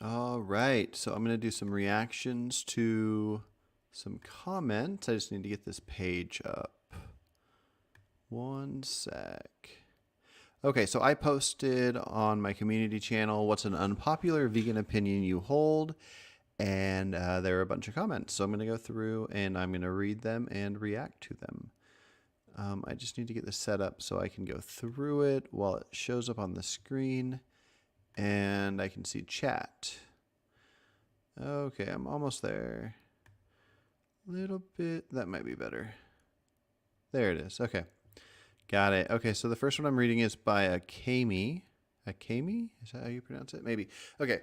All right, so I'm going to do some reactions to some comments. I just need to get this page up. One sec. Okay, so I posted on my community channel, what's an unpopular vegan opinion you hold? And there are a bunch of comments. So I'm going to go through and I'm going to read them and react to them. I just need to get this set up so I can go through it while it shows up on the screen and I can see chat. Okay, I'm almost there. Little bit, that might be better. There it is. Okay, got it. Okay, so the first one I'm reading is by Akemi. Akemi? Is that how you pronounce it? Maybe. Okay,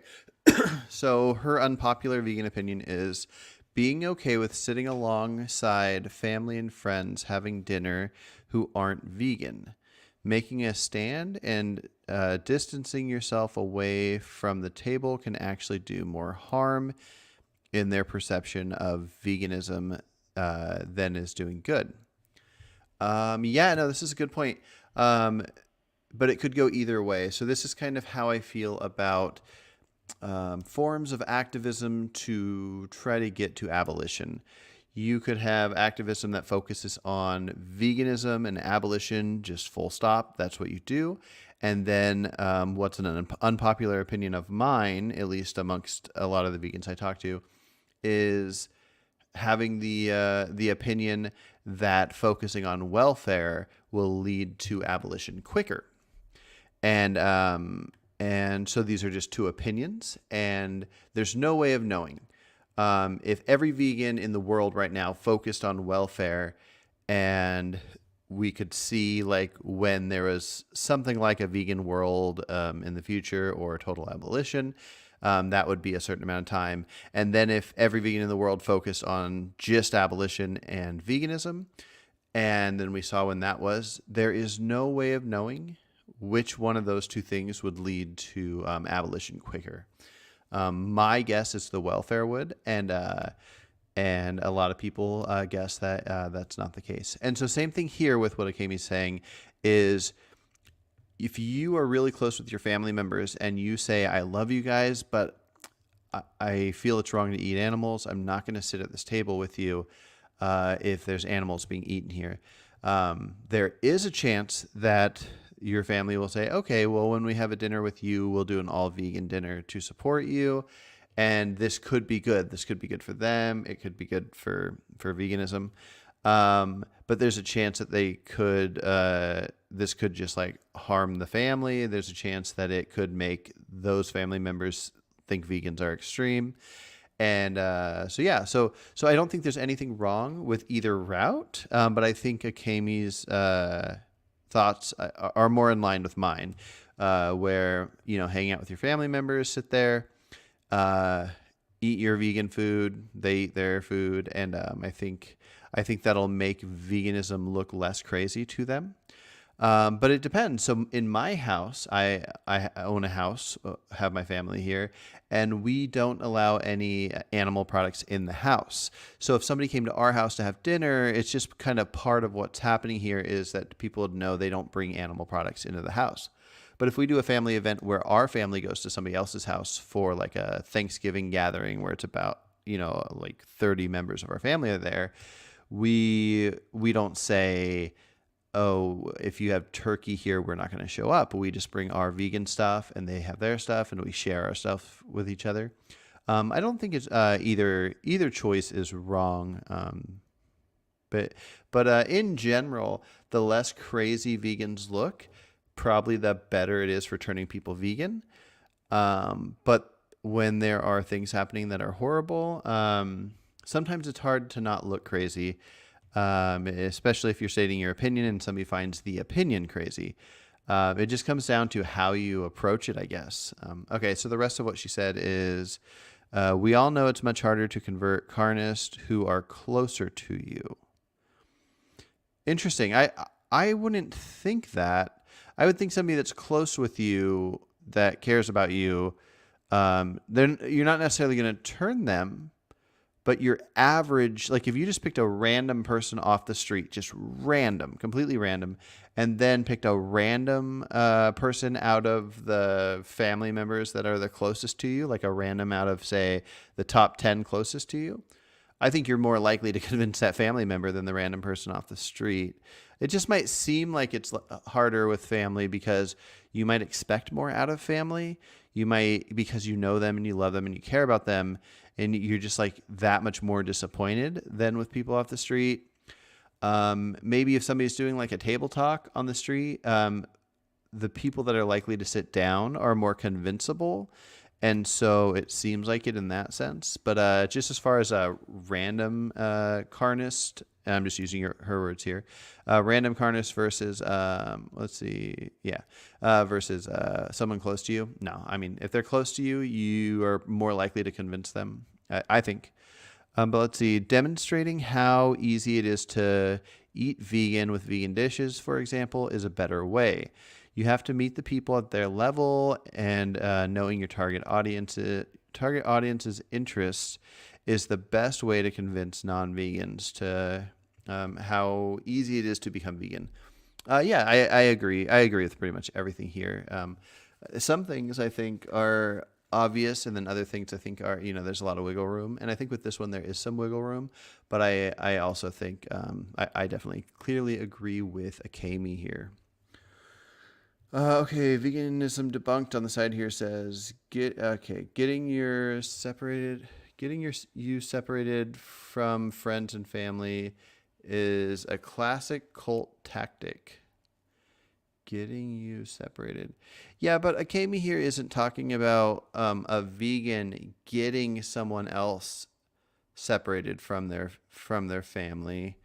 so her unpopular vegan opinion is being okay with sitting alongside family and friends having dinner who aren't vegan, making a stand and distancing yourself away from the table can actually do more harm in their perception of veganism than is doing good. Yeah, no, this is a good point. But it could go either way. So this is kind of how I feel about forms of activism to try to get to abolition. You could have activism that focuses on veganism and abolition, just full stop. That's what you do. And then what's an unpopular opinion of mine, at least amongst a lot of the vegans I talk to, is having the opinion that focusing on welfare will lead to abolition quicker. And so these are just two opinions, and there's no way of knowing. If every vegan in the world right now focused on welfare, and we could see like when there was something like a vegan world in the future or total abolition, that would be a certain amount of time. And then if every vegan in the world focused on just abolition and veganism, and then we saw when that was, there is no way of knowing which one of those two things would lead to abolition quicker. My guess is the welfare would, and a lot of people guess that that's not the case. And so same thing here with what Akemi's saying is if you are really close with your family members and you say, I love you guys, but I feel it's wrong to eat animals, I'm not going to sit at this table with you if there's animals being eaten here. There is a chance that your family will say, okay, well, when we have a dinner with you, we'll do an all vegan dinner to support you. And this could be good. This could be good for them. It could be good for veganism. But there's a chance that they could, this could just like harm the family. There's a chance that it could make those family members think vegans are extreme. And so I don't think there's anything wrong with either route. But I think Akemi's thoughts are more in line with mine, where, you know, hang out with your family members, sit there, eat your vegan food, they eat their food, and I think that'll make veganism look less crazy to them. But it depends. So in my house, I own a house, have my family here, and we don't allow any animal products in the house. So if somebody came to our house to have dinner, it's just kind of part of what's happening here is that people would know they don't bring animal products into the house. But if we do a family event where our family goes to somebody else's house for like a Thanksgiving gathering where it's about, you know, like 30 members of our family are there, we don't say, oh, if you have turkey here, we're not going to show up. We just bring our vegan stuff and they have their stuff and we share our stuff with each other. I don't think it's either choice is wrong. But in general, the less crazy vegans look, probably the better it is for turning people vegan. But when there are things happening that are horrible, sometimes it's hard to not look crazy. Especially if you're stating your opinion and somebody finds the opinion crazy. It just comes down to how you approach it, I guess. Okay, so the rest of what she said is, we all know it's much harder to convert carnists who are closer to you. Interesting. I wouldn't think that. I would think somebody that's close with you, that cares about you, then you're not necessarily going to turn them, But your average, like if you just picked a random person off the street, just random, completely random, and then picked a random person out of the family members that are the closest to you, like a random out of, say, the top 10 closest to you, I think you're more likely to convince that family member than the random person off the street. It just might seem like it's harder with family because you might expect more out of family. You might, because you know them and you love them and you care about them, and you're just like that much more disappointed than with people off the street. Maybe if somebody's doing like a table talk on the street, the people that are likely to sit down are more convincible. And so it seems like it in that sense. But just as far as a random carnist, and I'm just using her words here, random carnist versus, let's see, versus someone close to you. No, I mean, if they're close to you, you are more likely to convince them, I think. But let's see, demonstrating how easy it is to eat vegan with vegan dishes, for example, is a better way. You have to meet the people at their level, and knowing your target audience's interests is the best way to convince non-vegans to how easy it is to become vegan. I agree. I agree with pretty much everything here. Some things I think are obvious, and then other things I think are, there's a lot of wiggle room. And I think with this one, there is some wiggle room, but I also think I definitely clearly agree with Akemi here. Okay, veganism debunked on the side here says getting you separated from friends and family is a classic cult tactic. Getting you separated. Yeah, but Akemi here isn't talking about a vegan getting someone else separated from their family.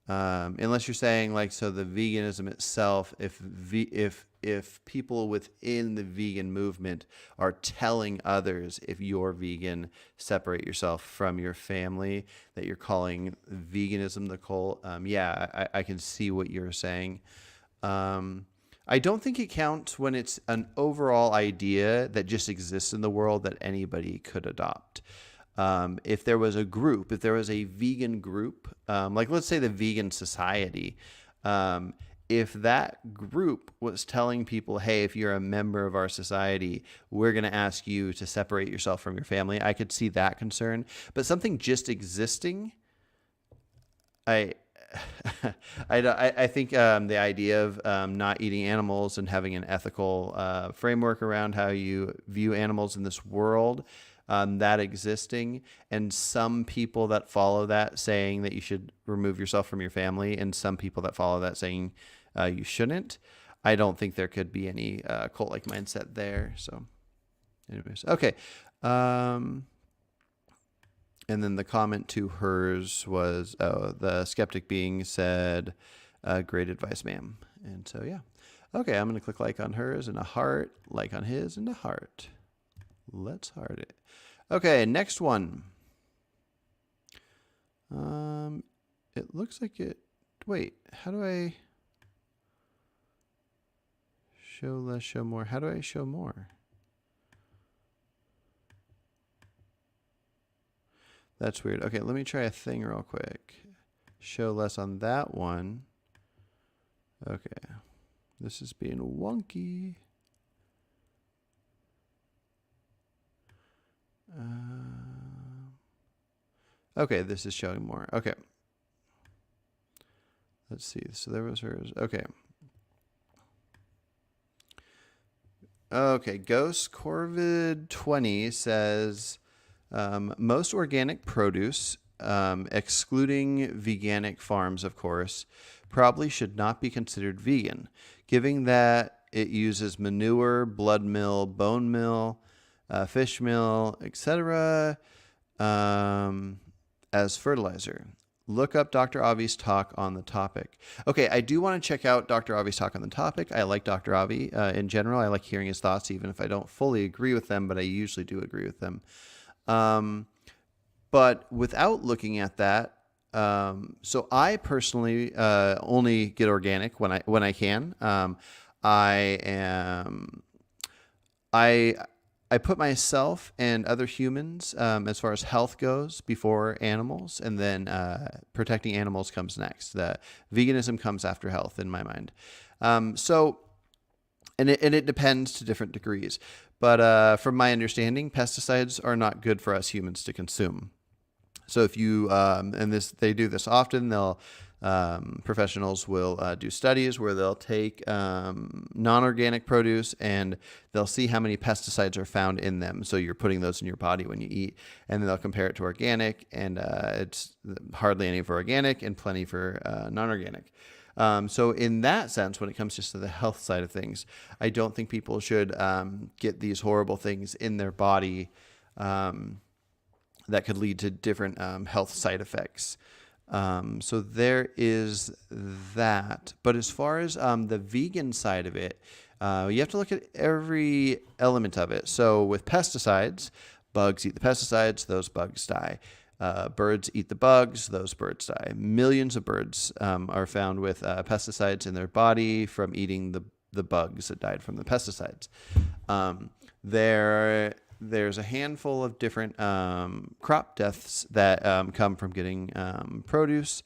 Unless you're saying like, so the veganism itself, if people within the vegan movement are telling others, if you're vegan, separate yourself from your family, that you're calling veganism the cult. I can see what you're saying. I don't think it counts when it's an overall idea that just exists in the world that anybody could adopt. If there was a group, if there was a vegan group, like let's say the Vegan Society, if that group was telling people, hey, if you're a member of our society, we're going to ask you to separate yourself from your family, I could see that concern. But something just existing, I think the idea of not eating animals and having an ethical framework around how you view animals in this world, that existing, and some people that follow that saying that you should remove yourself from your family, and some people that follow that saying you shouldn't. I don't think there could be any cult-like mindset there. So, anyways, okay. And then the comment to hers was, the skeptic being said, great advice, ma'am. And so, yeah. Okay, I'm going to click like on hers and a heart, like on his and a heart. Let's heart it. Okay, next one. It looks like it. Wait, how do I show less, show more? How do I show more? That's weird. Okay, let me try a thing real quick. Show less on that one. Okay, this is being wonky. Okay, this is showing more. Okay. Let's see. So there was hers. Okay. Okay, Ghost Corvid 20 says most organic produce, excluding veganic farms, of course, probably should not be considered vegan, given that it uses manure, blood meal, bone meal, fish meal, etc., as fertilizer. Look up Dr. Avi's talk on the topic. Okay, I do want to check out Dr. Avi's talk on the topic. I like Dr. Avi in general. I like hearing his thoughts, even if I don't fully agree with them, but I usually do agree with them. But without looking at that, so I personally only get organic when I can. I put myself and other humans, as far as health goes, before animals, and then protecting animals comes next. The veganism comes after health, in my mind. So, and it depends to different degrees. But from my understanding, pesticides are not good for us humans to consume. So if you and this they do this often, they'll professionals will do studies where they'll take non-organic produce and they'll see how many pesticides are found in them. So you're putting those in your body when you eat, and then they'll compare it to organic, and it's hardly any for organic and plenty for non-organic. So in that sense, when it comes just to the health side of things, I don't think people should get these horrible things in their body that could lead to different health side effects. So there is that. But as far as the vegan side of it, you have to look at every element of it. So with pesticides, bugs eat the pesticides, those bugs die. Birds eat the bugs, those birds die. Millions of birds are found with pesticides in their body from eating the bugs that died from the pesticides. There's a handful of different crop deaths that come from getting produce,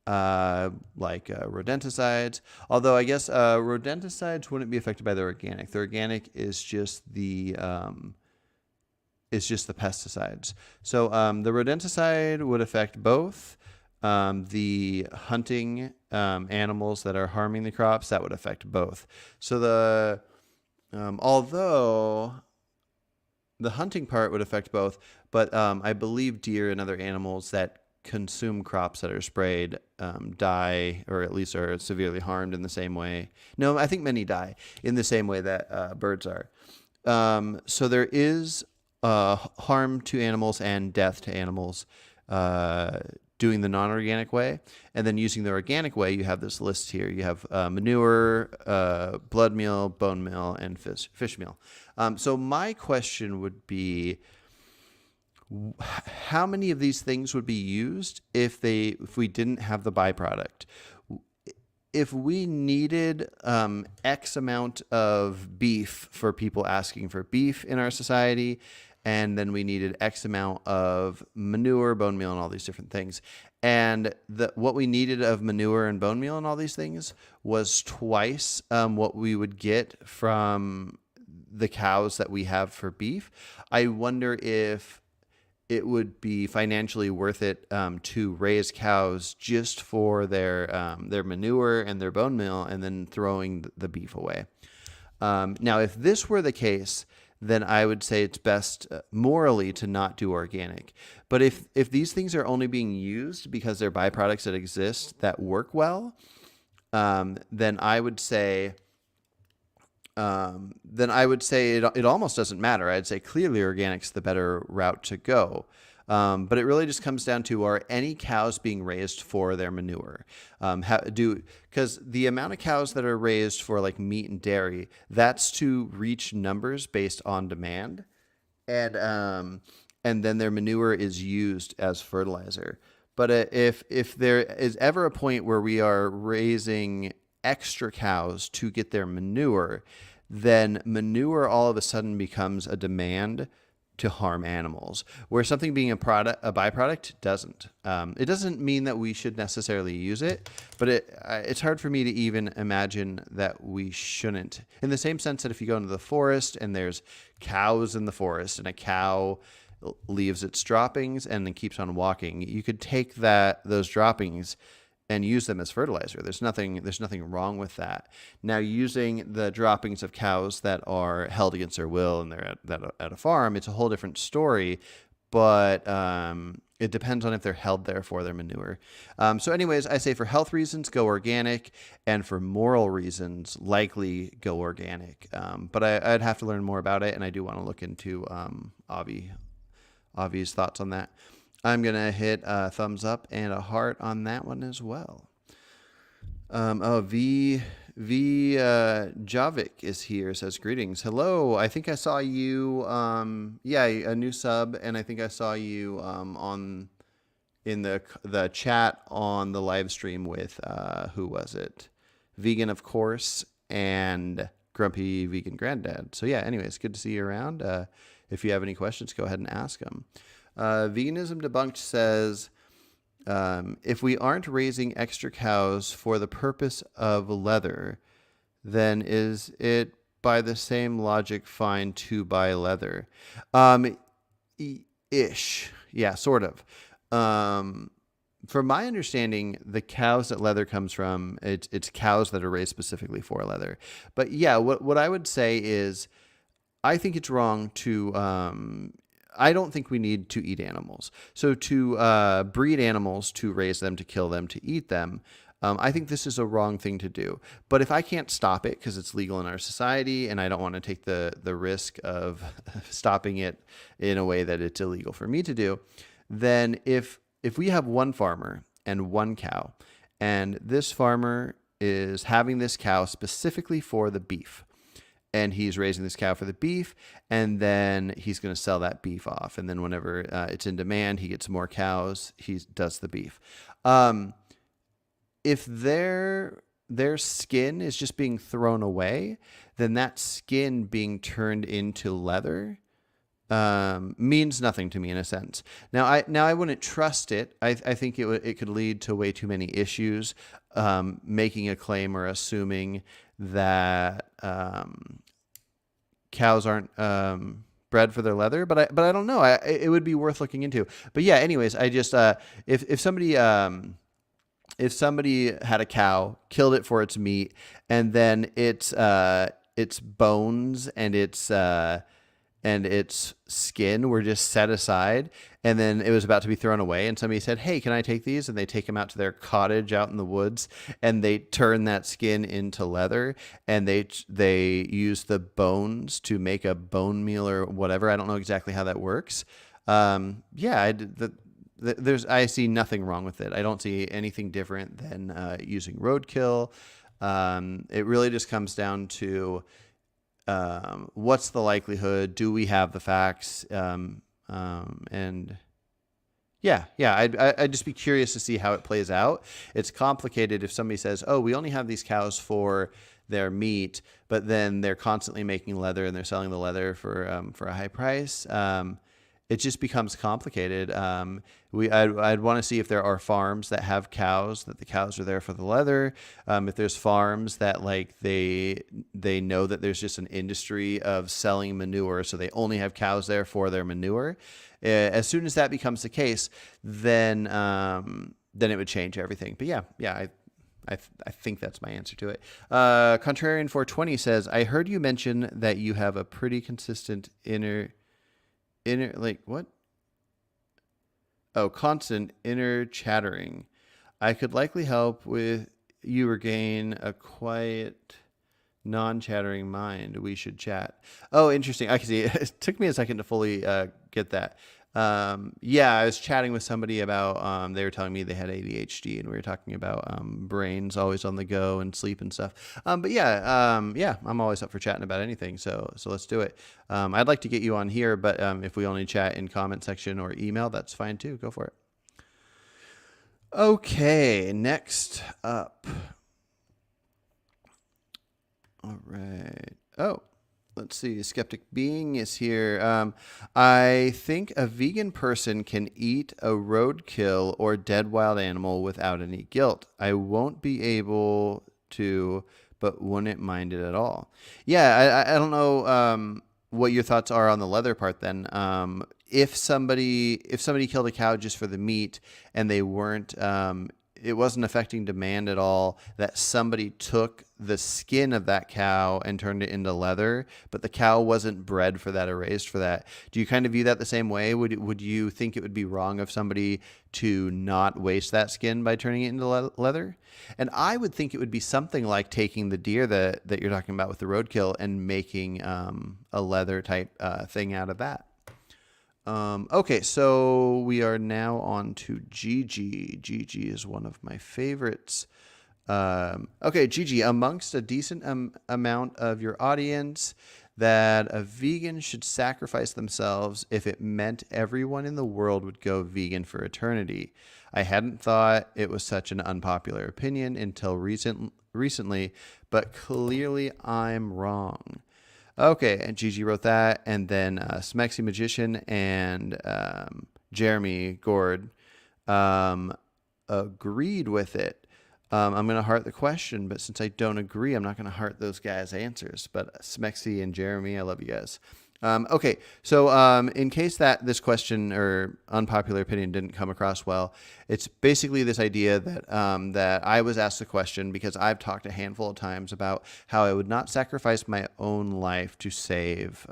like rodenticides. Although I guess rodenticides wouldn't be affected by the organic. The organic is just the pesticides. So the rodenticide would affect both. The hunting animals that are harming the crops, that would affect both. So although the hunting part would affect both, but I believe deer and other animals that consume crops that are sprayed die, or at least are severely harmed in the same way. No, I think many die in the same way that birds are. So there is harm to animals and death to animals doing the non-organic way. And then using the organic way, you have this list here. You have manure, blood meal, bone meal, and fish meal. So my question would be, how many of these things would be used if we didn't have the byproduct? If we needed X amount of beef for people asking for beef in our society, and then we needed X amount of manure, bone meal, and all these different things, and what we needed of manure and bone meal and all these things was twice what we would get from the cows that we have for beef, I wonder if it would be financially worth it to raise cows just for their manure and their bone meal, and then throwing the beef away. Now, if this were the case, then I would say it's best morally to not do organic. But if these things are only being used because they're byproducts that exist that work well, then I would say it almost doesn't matter. I'd say clearly organic's the better route to go. But it really just comes down to, are any cows being raised for their manure? Because the amount of cows that are raised for like meat and dairy, that's to reach numbers based on demand. And then their manure is used as fertilizer. But if there is ever a point where we are raising extra cows to get their manure, then manure all of a sudden becomes a demand to harm animals, where something being a byproduct doesn't. It doesn't mean that we should necessarily use it, but it's hard for me to even imagine that we shouldn't. In the same sense that if you go into the forest and there's cows in the forest and a cow leaves its droppings and then keeps on walking, you could take those droppings and use them as fertilizer. There's nothing wrong with that. Now, using the droppings of cows that are held against their will and they're at a farm, it's a whole different story. But it depends on if they're held there for their manure. So anyways, I say for health reasons, go organic, and for moral reasons, likely go organic. But I'd have to learn more about it, and I do want to look into Avi's thoughts on that. I'm going to hit a thumbs up and a heart on that one as well. V Javik is here, says greetings. Hello. I think I saw you, a new sub, and I think I saw you in the chat on the live stream with, who was it? Vegan, of course, and grumpy vegan granddad. So yeah, anyways, good to see you around. If you have any questions, go ahead and ask them. Veganism Debunked says, if we aren't raising extra cows for the purpose of leather, then is it by the same logic fine to buy leather? Ish. Yeah, sort of. From my understanding, the cows that leather comes from, it's cows that are raised specifically for leather. But yeah, what I would say is, I think it's wrong to, I don't think we need to eat animals. So to breed animals, to raise them, to kill them, to eat them, I think this is a wrong thing to do. But if I can't stop it because it's legal in our society and I don't want to take the risk of stopping it in a way that it's illegal for me to do, then if we have one farmer and one cow, and this farmer is having this cow specifically for the beef, and he's raising this cow for the beef, and then he's going to sell that beef off. And then whenever it's in demand, he gets more cows, he does the beef. If their skin is just being thrown away, then that skin being turned into leather means nothing to me in a sense. Now I wouldn't trust it. I think it could lead to way too many issues, making a claim or assuming that cows aren't bred for their leather, but I don't know. It would be worth looking into. But yeah, anyways, I just if somebody had a cow, killed it for its meat, and then its bones and its skin were just set aside, and then it was about to be thrown away, and somebody said, "Hey, can I take these?" And they take them out to their cottage out in the woods, and they turn that skin into leather, and they use the bones to make a bone meal or whatever. I don't know exactly how that works. I see nothing wrong with it. I don't see anything different than using roadkill. It really just comes down to what's the likelihood? Do we have the facts? And I'd just be curious to see how it plays out. It's complicated if somebody says, "Oh, we only have these cows for their meat," but then they're constantly making leather and they're selling the leather for a high price. It just becomes complicated. I'd want to see if there are farms that have cows, that the cows are there for the leather. If there's farms that they know that there's just an industry of selling manure, so they only have cows there for their manure. As soon as that becomes the case, then it would change everything. But I think that's my answer to it. Contrarian 420 says, "I heard you mention that you have a pretty consistent constant inner chattering. I could likely help with you regain a quiet, non-chattering mind. We should chat." Oh, interesting. I can see. It took me a second to fully get that. I was chatting with somebody about, they were telling me they had ADHD, and we were talking about brains always on the go and sleep and stuff. I'm always up for chatting about anything. So let's do it. I'd like to get you on here, but if we only chat in comment section or email, that's fine too. Go for it. Okay, next up. All right. Oh. Let's see. Skeptic Being is here. I think a vegan person can eat a roadkill or dead wild animal without any guilt. I won't be able to, but wouldn't mind it at all. Yeah, I don't know what your thoughts are on the leather part then. If somebody killed a cow just for the meat and they weren't, it wasn't affecting demand at all, that somebody took the skin of that cow and turned it into leather, but the cow wasn't bred for that or raised for that. Do you kind of view that the same way? Would you think it would be wrong of somebody to not waste that skin by turning it into leather? And I would think it would be something like taking the deer that you're talking about with the roadkill and making a leather type thing out of that. Okay, so we are now on to Gigi. Gigi is one of my favorites. Okay, Gigi, amongst a decent amount of your audience, that a vegan should sacrifice themselves if it meant everyone in the world would go vegan for eternity. I hadn't thought it was such an unpopular opinion until recently, but clearly I'm wrong. Okay, and Gigi wrote that, and then Smexy Magician and Jeremy Gord agreed with it. I'm going to heart the question, but since I don't agree, I'm not going to heart those guys' answers. But Smexy and Jeremy, I love you guys. Okay, so in case that this question or unpopular opinion didn't come across well, it's basically this idea that that I was asked the question because I've talked a handful of times about how I would not sacrifice my own life to save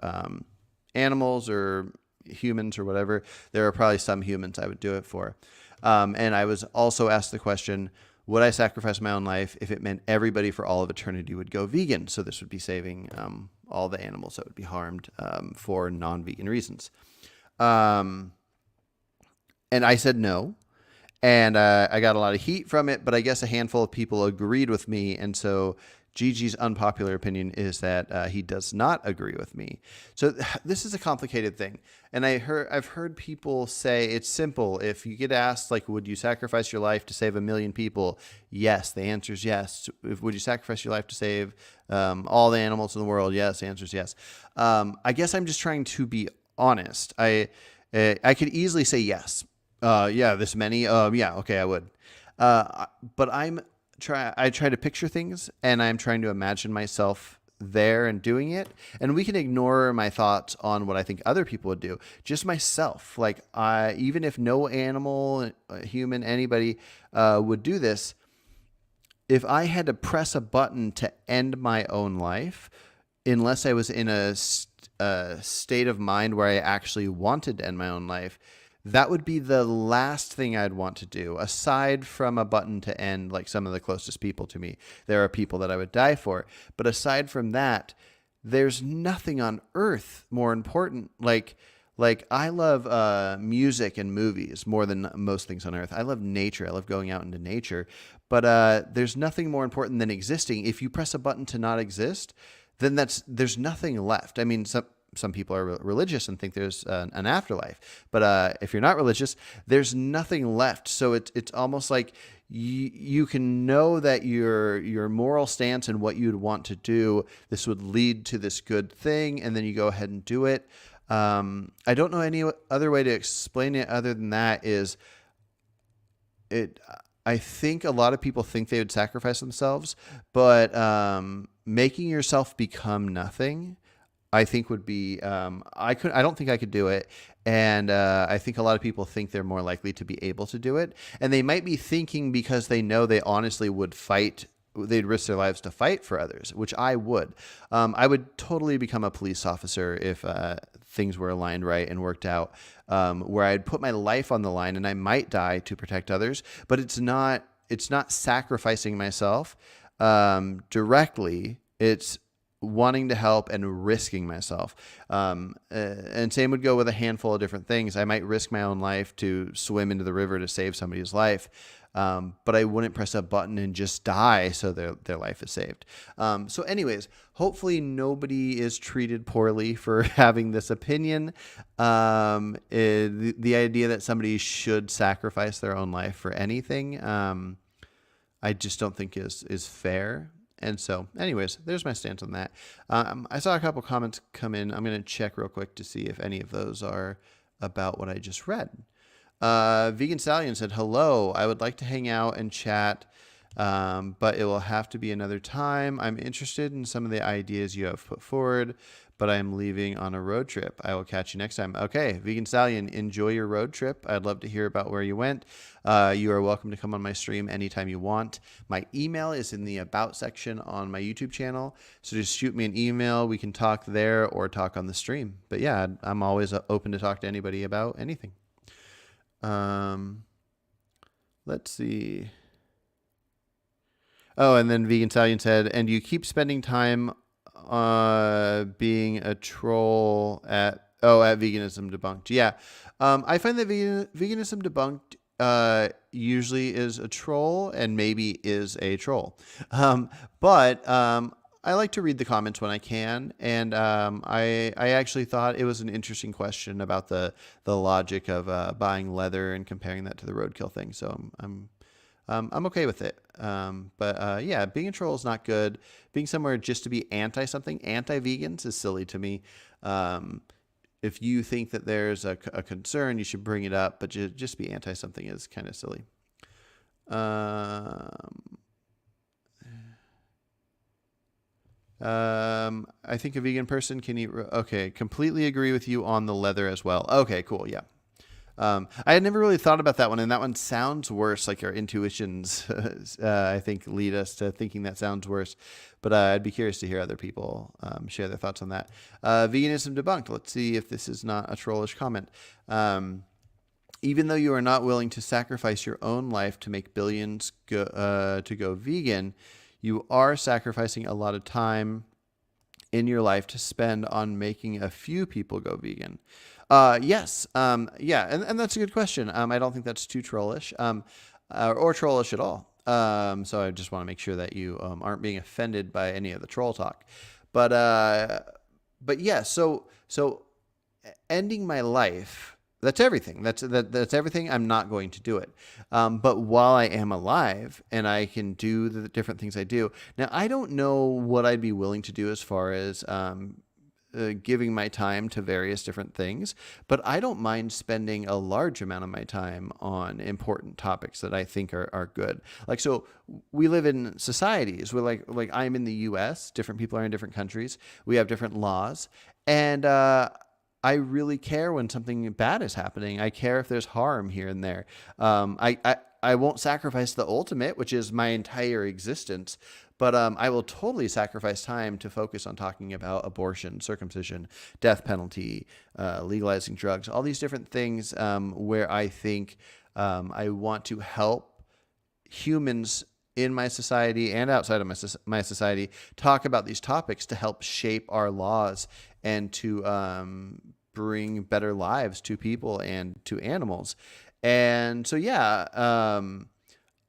animals or humans or whatever. There are probably some humans I would do it for. And I was also asked the question, would I sacrifice my own life if it meant everybody for all of eternity would go vegan? So this would be saving all the animals that would be harmed for non-vegan reasons. And I said no. And I got a lot of heat from it, but I guess a handful of people agreed with me. And so Gigi's unpopular opinion is that he does not agree with me. So this is a complicated thing. And I've heard people say it's simple. If you get asked, like, would you sacrifice your life to save 1 million people? Yes. The answer is yes. Would you sacrifice your life to save all the animals in the world? Yes. The answer is yes. I guess I'm just trying to be honest. I could easily say yes. Yeah, this many. Yeah, okay, I would. But I try to picture things, and I'm trying to imagine myself there and doing it. And we can ignore my thoughts on what I think other people would do. Just myself. Like, even if no animal, human, anybody would do this, if I had to press a button to end my own life, unless I was in a state of mind where I actually wanted to end my own life, that would be the last thing I'd want to do, aside from a button to end like some of the closest people to me. There are people that I would die for. But aside from that, there's nothing on earth more important. Like I love music and movies more than most things on earth. I love nature. I love going out into nature. But there's nothing more important than existing. If you press a button to not exist, then there's nothing left. I mean, some people are religious and think there's an afterlife, but if you're not religious, there's nothing left. So it's almost like you can know that your moral stance and what you'd want to do, this would lead to this good thing, and then you go ahead and do it. I don't know any other way to explain it other than that. I think a lot of people think they would sacrifice themselves, but making yourself become nothing, I think would be, I don't think I could do it. And I think a lot of people think they're more likely to be able to do it. And they might be thinking because they know they honestly would fight, they'd risk their lives to fight for others, which I would. I would totally become a police officer if things were aligned right and worked out, where I'd put my life on the line and I might die to protect others, but it's not sacrificing myself directly. It's wanting to help and risking myself. And same would go with a handful of different things. I might risk my own life to swim into the river to save somebody's life. But I wouldn't press a button and just die so their life is saved. So anyways, hopefully nobody is treated poorly for having this opinion. The idea that somebody should sacrifice their own life for anything, I just don't think is fair. And so, anyways, there's my stance on that. I saw a couple comments come in. I'm going to check real quick to see if any of those are about what I just read. Vegan Stallion said, hello, I would like to hang out and chat, but it will have to be another time. I'm interested in some of the ideas you have put forward, but I am leaving on a road trip. I will catch you next time. Okay, Vegan Stallion, enjoy your road trip. I'd love to hear about where you went. You are welcome to come on my stream anytime you want. My email is in the About section on my YouTube channel, so just shoot me an email. We can talk there or talk on the stream. But yeah, I'm always open to talk to anybody about anything. Let's see. Oh, and then Vegan Stallion said, and you keep spending time being a troll at Veganism Debunked. Yeah. I find that Veganism Debunked usually is a troll and maybe is a troll. But I like to read the comments when I can, and I actually thought it was an interesting question about the logic of buying leather and comparing that to the roadkill thing. So I'm okay with it. But yeah, being a troll is not good. Being somewhere just to be anti something, anti vegans, is silly to me. If you think that there's a concern, you should bring it up, but just be anti something is kind of silly. I think a vegan person can eat. Okay, completely agree with you on the leather as well. Okay, cool. Yeah. I had never really thought about that one, and that one sounds worse. Like our intuitions, I think, lead us to thinking that sounds worse. But I'd be curious to hear other people share their thoughts on that. Veganism debunked. Let's see if this is not a trollish comment. Even though you are not willing to sacrifice your own life to make billions to go vegan, you are sacrificing a lot of time in your life to spend on making a few people go vegan. Yes. Yeah. And that's a good question. I don't think that's too trollish, or trollish at all. So I just want to make sure that you, aren't being offended by any of the troll talk, but yeah, so ending my life, that's everything. That's everything. I'm not going to do it. But while I am alive and I can do the different things I do, now I don't know what I'd be willing to do as far as, giving my time to various different things, but I don't mind spending a large amount of my time on important topics that I think are good. Like, so we live in societies where like I'm in the US, different people are in different countries. We have different laws, and, I really care when something bad is happening. I care if there's harm here and there. I won't sacrifice the ultimate, which is my entire existence, but I will totally sacrifice time to focus on talking about abortion, circumcision, death penalty, legalizing drugs, all these different things where I think I want to help humans in my society and outside of my society talk about these topics to help shape our laws and to bring better lives to people and to animals. And so, yeah,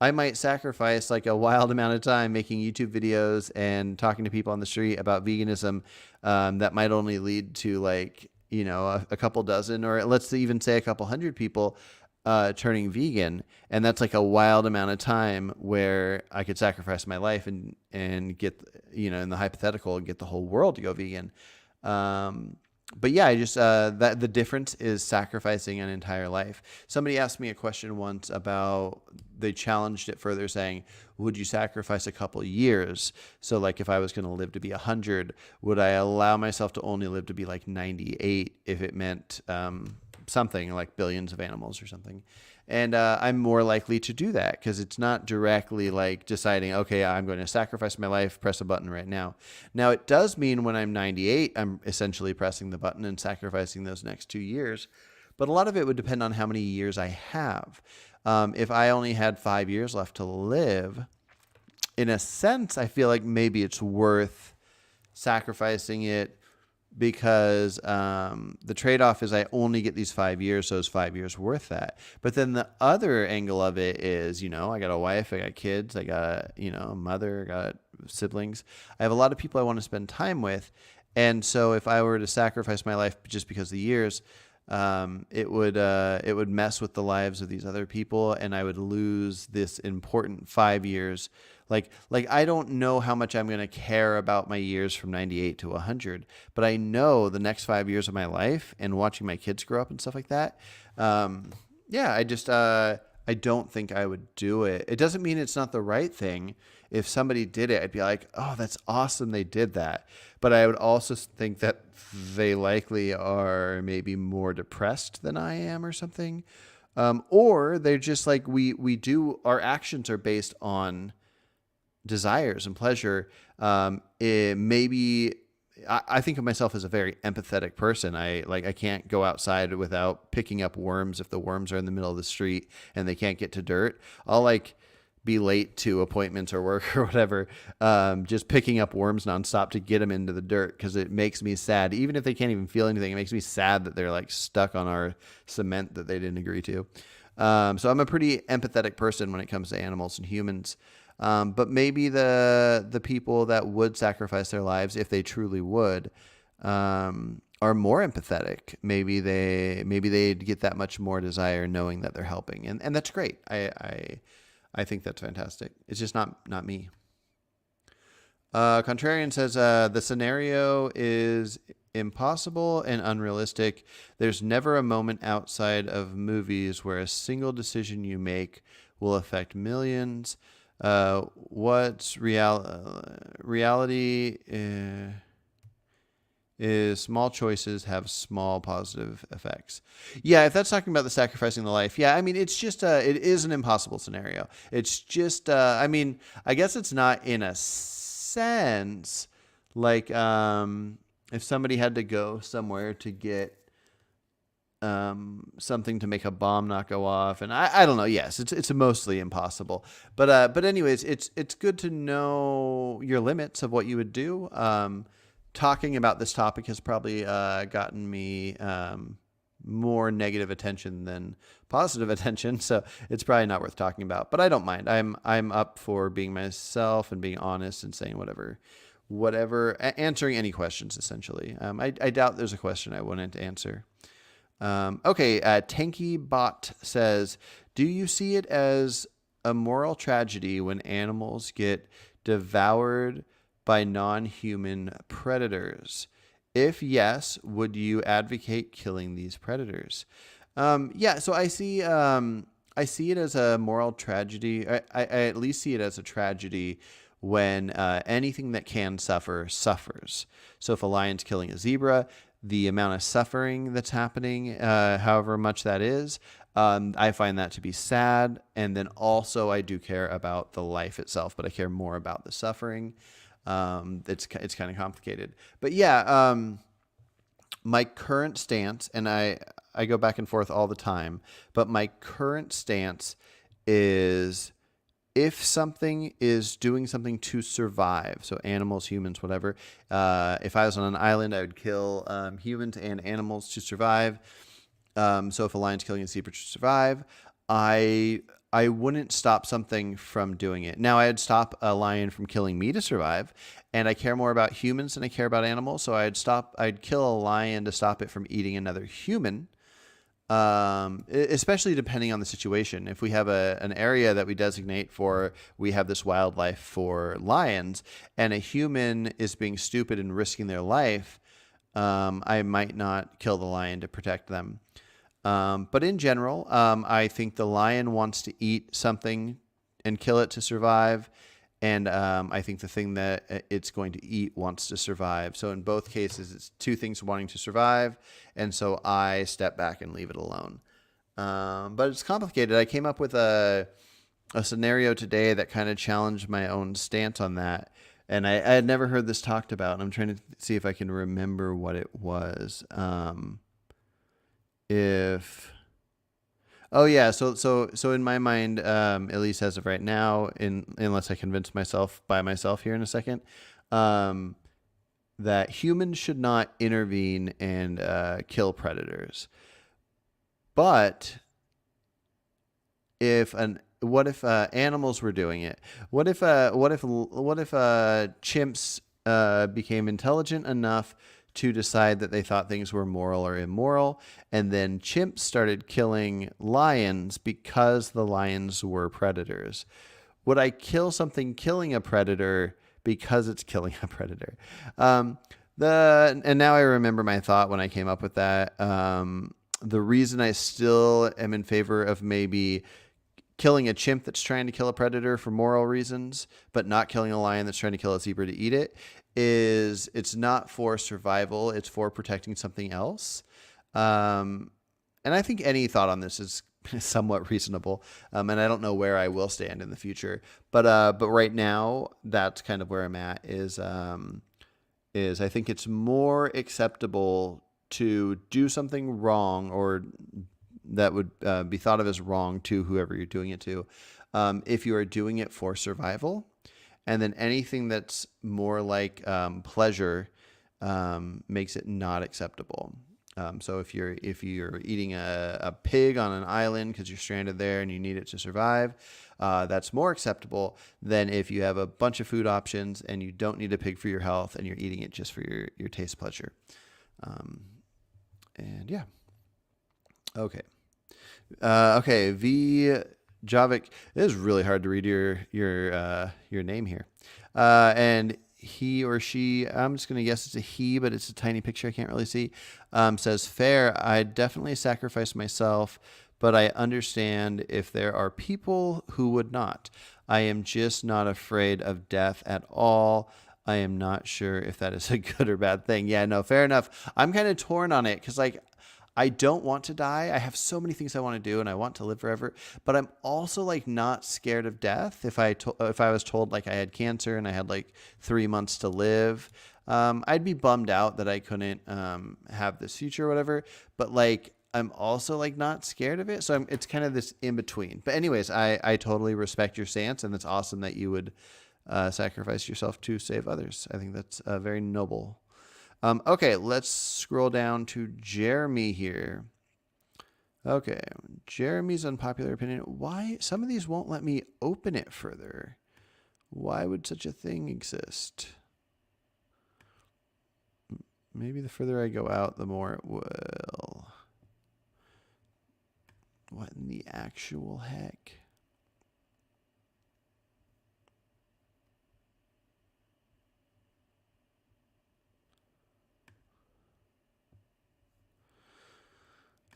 I might sacrifice like a wild amount of time making YouTube videos and talking to people on the street about veganism, that might only lead to like, a couple dozen, or let's even say a couple hundred people turning vegan. And that's like a wild amount of time where I could sacrifice my life and get, in the hypothetical, get the whole world to go vegan. But yeah, I just, that the difference is sacrificing an entire life. Somebody asked me a question once about, they challenged it further saying, would you sacrifice a couple years? So like if I was going to live to be 100, would I allow myself to only live to be like 98 if it meant, something like billions of animals or something? And I'm more likely to do that because it's not directly like deciding, okay, I'm going to sacrifice my life, press a button right now. Now, it does mean when I'm 98, I'm essentially pressing the button and sacrificing those next 2 years. But a lot of it would depend on how many years I have. If I only had 5 years left to live, in a sense, I feel like maybe it's worth sacrificing it, because the trade-off is I only get these 5 years, so is 5 years worth that? But then the other angle of it is, I got a wife, I got kids, I got, a mother, I got siblings. I have a lot of people I want to spend time with. And so if I were to sacrifice my life just because of the years, it would mess with the lives of these other people, and I would lose this important 5 years. Like I don't know how much I'm going to care about my years from 98 to 100, but I know the next 5 years of my life and watching my kids grow up and stuff like that. Yeah, I just, I don't think I would do it. It doesn't mean it's not the right thing. If somebody did it, I'd be like, oh, that's awesome, they did that. But I would also think that they likely are maybe more depressed than I am or something. Or they're just like, our actions are based on desires and pleasure. Maybe I think of myself as a very empathetic person. I can't go outside without picking up worms if the worms are in the middle of the street and they can't get to dirt. I'll be late to appointments or work or whatever, just picking up worms nonstop to get them into the dirt, because it makes me sad. Even if they can't even feel anything, it makes me sad that they're like stuck on our cement that they didn't agree to. So I'm a pretty empathetic person when it comes to animals and humans. But maybe the people that would sacrifice their lives, if they truly would, are more empathetic. Maybe they'd get that much more desire knowing that they're helping, and that's great. I think that's fantastic. It's just not me. Contrarian says the scenario is impossible and unrealistic. There's never a moment outside of movies where a single decision you make will affect millions. What's reality is small choices have small positive effects. Yeah, if that's talking about the sacrificing the life, yeah, I mean, it's just, it is an impossible scenario. It's just, I mean, I guess it's not in a sense like if somebody had to go somewhere to get something to make a bomb not go off, and I don't know. Yes, it's mostly impossible, but anyways, it's good to know your limits of what you would do. Talking about this topic has probably gotten me more negative attention than positive attention, so it's probably not worth talking about. But I don't mind. I'm up for being myself and being honest and saying whatever, answering any questions essentially. I doubt there's a question I wouldn't answer. Okay, Tanky Bot says, do you see it as a moral tragedy when animals get devoured by non-human predators? If yes, would you advocate killing these predators? Yeah, so I see it as a moral tragedy. I at least see it as a tragedy when anything that can suffer suffers. So if a lion's killing a zebra, the amount of suffering that's happening, however much that is, I find that to be sad. And then also I do care about the life itself, but I care more about the suffering. It's kind of complicated, but yeah, my current stance, and I go back and forth all the time, but my current stance is if something is doing something to survive, so animals, humans, whatever, if I was on an island, I would kill humans and animals to survive. So if a lion's killing a zebra to survive, I wouldn't stop something from doing it. Now, I'd stop a lion from killing me to survive, and I care more about humans than I care about animals, so I'd kill a lion to stop it from eating another human, especially depending on the situation. If we have an area that we designate for, we have this wildlife for lions, and a human is being stupid and risking their life, I might not kill the lion to protect them. But in general, I think the lion wants to eat something and kill it to survive. And I think the thing that it's going to eat wants to survive. So in both cases, it's two things wanting to survive. And so I step back and leave it alone. But it's complicated. I came up with a scenario today that kind of challenged my own stance on that. And I had never heard this talked about. And I'm trying to see if I can remember what it was. So in my mind, at least as of right now, unless I convince myself here in a second, that humans should not intervene and kill predators. But what if animals were doing it? What if chimps became intelligent enough to decide that they thought things were moral or immoral, and then chimps started killing lions because the lions were predators? Would I kill something killing a predator because it's killing a predator? And now I remember my thought when I came up with that. The reason I still am in favor of maybe killing a chimp that's trying to kill a predator for moral reasons, but not killing a lion that's trying to kill a zebra to eat it, is it's not for survival, it's for protecting something else. And I think any thought on this is somewhat reasonable. And I don't know where I will stand in the future, but right now that's kind of where I'm at is I think it's more acceptable to do something wrong, or that would be thought of as wrong to whoever you're doing it to, if you are doing it for survival. And then anything that's more like pleasure makes it not acceptable. So if you're eating a pig on an island because you're stranded there and you need it to survive, that's more acceptable than if you have a bunch of food options and you don't need a pig for your health and you're eating it just for your taste pleasure. And yeah. Okay. Okay. V Javik. It is really hard to read your name here. And he or she, I'm just going to guess it's a he, but it's a tiny picture I can't really see, says, fair, I definitely sacrifice myself, but I understand if there are people who would not. I am just not afraid of death at all. I am not sure if that is a good or bad thing. Yeah, no, fair enough. I'm kind of torn on it because, like, I don't want to die. I have so many things I want to do and I want to live forever, but I'm also like not scared of death. If I was told like I had cancer and I had like 3 months to live, I'd be bummed out that I couldn't have this future or whatever. But like I'm also like not scared of it, so it's kind of this in between. But anyways, I totally respect your stance, and it's awesome that you would sacrifice yourself to save others. I think that's very noble. Okay, let's scroll down to Jeremy here. Okay, Jeremy's unpopular opinion. Why some of these won't let me open it further? Why would such a thing exist? Maybe the further I go out, the more it will. What in the actual heck?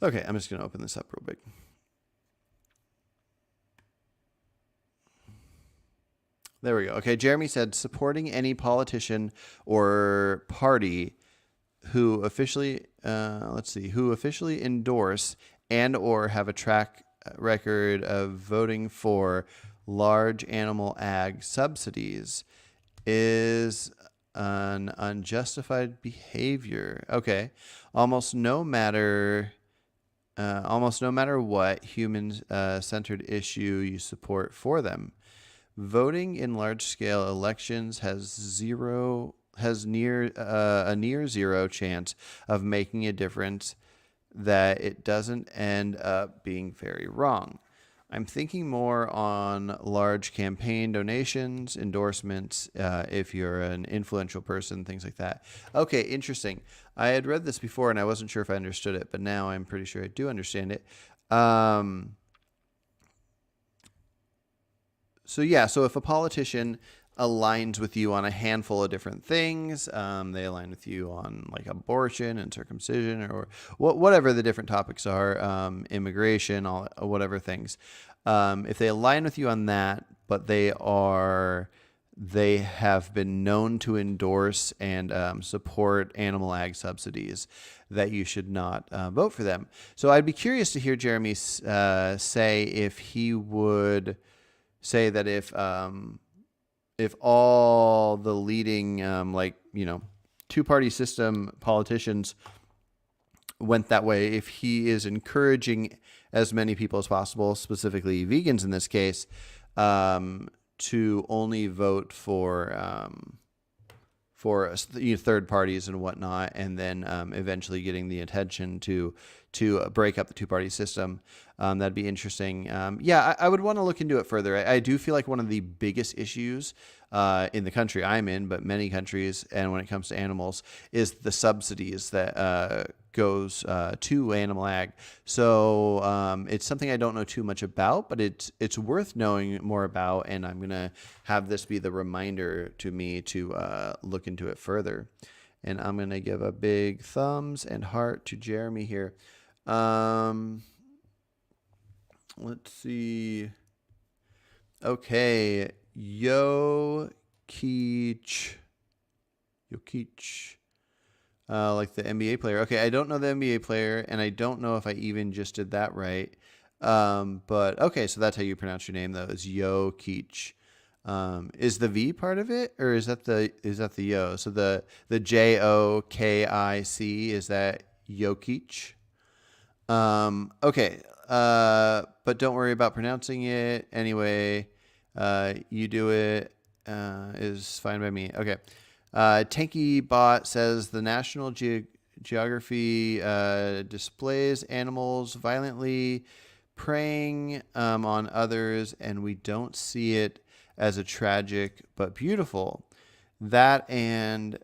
Okay, I'm just going to open this up real big. There we go. Okay, Jeremy said supporting any politician or party who officially, who officially endorse and or have a track record of voting for large animal ag subsidies is an unjustified behavior. Okay, almost no matter what human-centered issue you support for them. Voting in large-scale elections has a near zero chance of making a difference that it doesn't end up being very wrong. I'm thinking more on large campaign donations, endorsements, if you're an influential person, things like that. Okay, interesting. I had read this before and I wasn't sure if I understood it, but now I'm pretty sure I do understand it. So if a politician aligns with you on a handful of different things, they align with you on like abortion and circumcision or whatever the different topics are, immigration, whatever things. If they align with you on that, but they have been known to endorse and support animal ag subsidies, that you should not vote for them. So I'd be curious to hear Jeremy say if he would say that if all the leading two-party system politicians went that way, if he is encouraging as many people as possible, specifically vegans in this case, to only vote for third parties and whatnot, and then eventually getting the attention to break up the two-party system. That'd be interesting. I would want to look into it further. I do feel like one of the biggest issues in the country I'm in, but many countries, and when it comes to animals, is the subsidies that goes to animal ag. So it's something I don't know too much about, but it's worth knowing more about, and I'm going to have this be the reminder to me to look into it further. And I'm going to give a big thumbs and heart to Jeremy here. Let's see. Okay. Jokic. Like the NBA player. Okay, I don't know the NBA player, and I don't know if I even just did that right. But okay, so that's how you pronounce your name, though, is Jokic. Is the V part of it, or is that the Yo? So the Jokic, is that Jokic? Okay. But don't worry about pronouncing it. Anyway, you do it, is fine by me. Okay. Tanky Bot says the National geography displays animals violently preying on others, and we don't see it as a tragic but beautiful. That and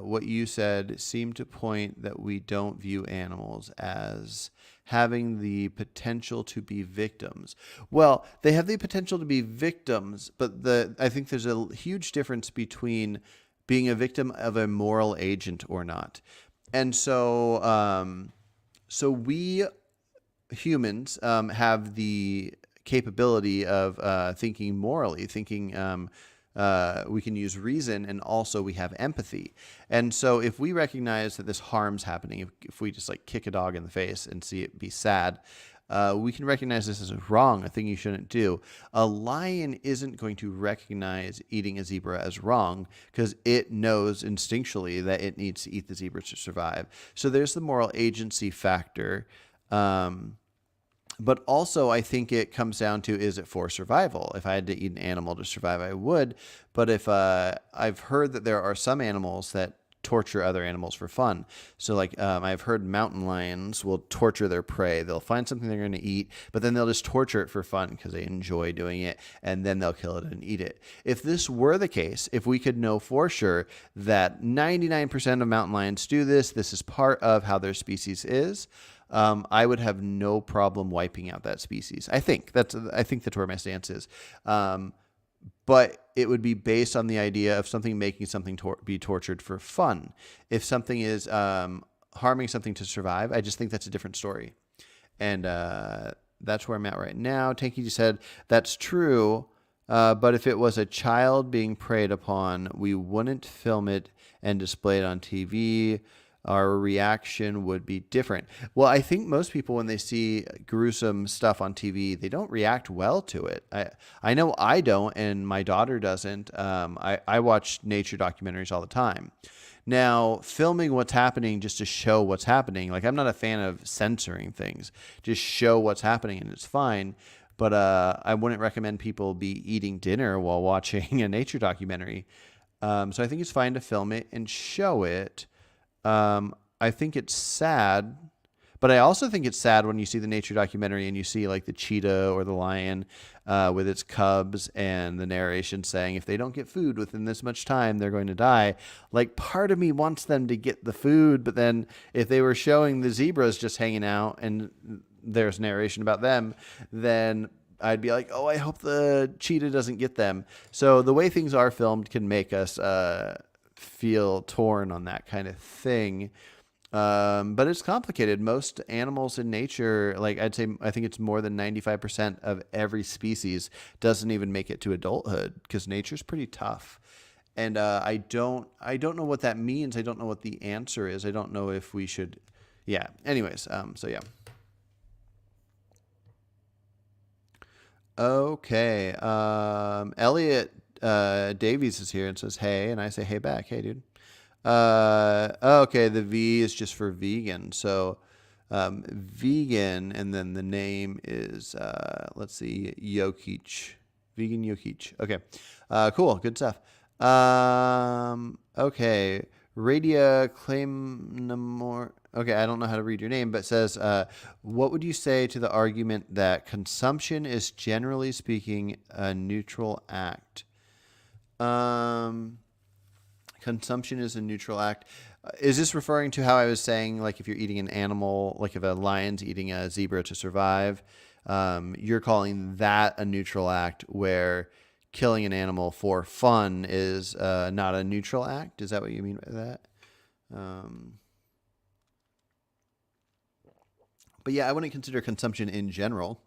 what you said seem to point that we don't view animals as having the potential to be victims. Well, they have the potential to be victims, but I think there's a huge difference between being a victim of a moral agent or not. And so we humans have the capability of thinking morally, thinking we can use reason, and also we have empathy. And so if we recognize that this harm's happening, if we just like kick a dog in the face and see it be sad, we can recognize this as wrong, a thing you shouldn't do. A lion isn't going to recognize eating a zebra as wrong because it knows instinctually that it needs to eat the zebra to survive. So there's the moral agency factor. But also, I think it comes down to, is it for survival? If I had to eat an animal to survive, I would. But if I've heard that there are some animals that torture other animals for fun. So like I've heard mountain lions will torture their prey. They'll find something they're going to eat, but then they'll just torture it for fun because they enjoy doing it, and then they'll kill it and eat it. If this were the case, if we could know for sure that 99% of mountain lions do this, this is part of how their species is, I would have no problem wiping out that species. I think that's where my stance is. But it would be based on the idea of something making something be tortured for fun. If something is harming something to survive, I just think that's a different story. And that's where I'm at right now. Tanky just said, that's true. But if it was a child being preyed upon, we wouldn't film it and display it on TV. Our reaction would be different. Well, I think most people, when they see gruesome stuff on TV, they don't react well to it. I know I don't, and my daughter doesn't. I watch nature documentaries all the time. Now, filming what's happening just to show what's happening, like I'm not a fan of censoring things. Just show what's happening and it's fine. But I wouldn't recommend people be eating dinner while watching a nature documentary. So I think it's fine to film it and show it. I think it's sad, but I also think it's sad when you see the nature documentary and you see like the cheetah or the lion with its cubs, and the narration saying if they don't get food within this much time, they're going to die. Like, part of me wants them to get the food, but then if they were showing the zebras just hanging out and there's narration about them, then I'd be like, oh, I hope the cheetah doesn't get them. So the way things are filmed can make us feel torn on that kind of thing. But it's complicated. Most animals in nature, like I think it's more than 95% of every species doesn't even make it to adulthood because nature's pretty tough. And I don't know what that means. I don't know what the answer is. I don't know if we should. Yeah. Anyways, so yeah. Okay. Elliot Davies is here and says, hey, and I say, hey back. Hey, dude. Okay. The V is just for vegan. So, vegan. And then the name is, let's see, Yokich, vegan Yokich. Okay. Cool. Good stuff. Okay. Radia Claim. Okay, I don't know how to read your name, but it says, what would you say to the argument that consumption is generally speaking a neutral act? Consumption is a neutral act. Is this referring to how I was saying, like if you're eating an animal, like if a lion's eating a zebra to survive, you're calling that a neutral act, where killing an animal for fun is not a neutral act? Is that what you mean by that? But yeah, I wouldn't consider consumption in general.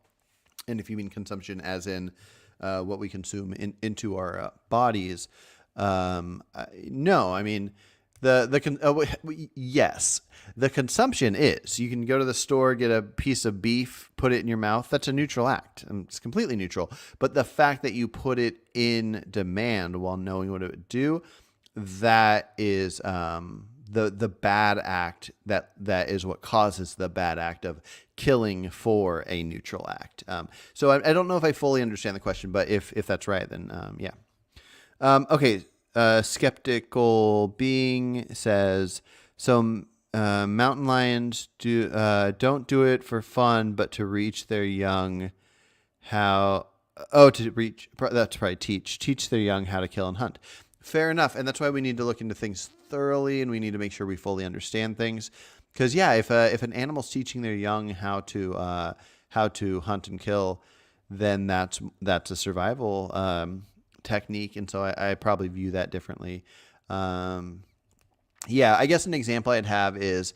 And if you mean consumption as in what we consume into our bodies, no, I mean, yes, the consumption is, you can go to the store, get a piece of beef, put it in your mouth. That's a neutral act. It's completely neutral. But the fact that you put it in demand while knowing what it would do, that is, the bad act, that is what causes the bad act of killing for a neutral act. So I don't know if I fully understand the question, but if that's right, then yeah. Okay. Skeptical Being says, so Mountain lions don't do it for fun, but to reach their young how. Oh, to reach. That's probably teach their young how to kill and hunt. Fair enough, and that's why we need to look into things thoroughly, and we need to make sure we fully understand things. Because yeah, if an animal's teaching their young how to hunt and kill, then that's a survival technique, and so I probably view that differently. Um, yeah, I guess an example I'd have is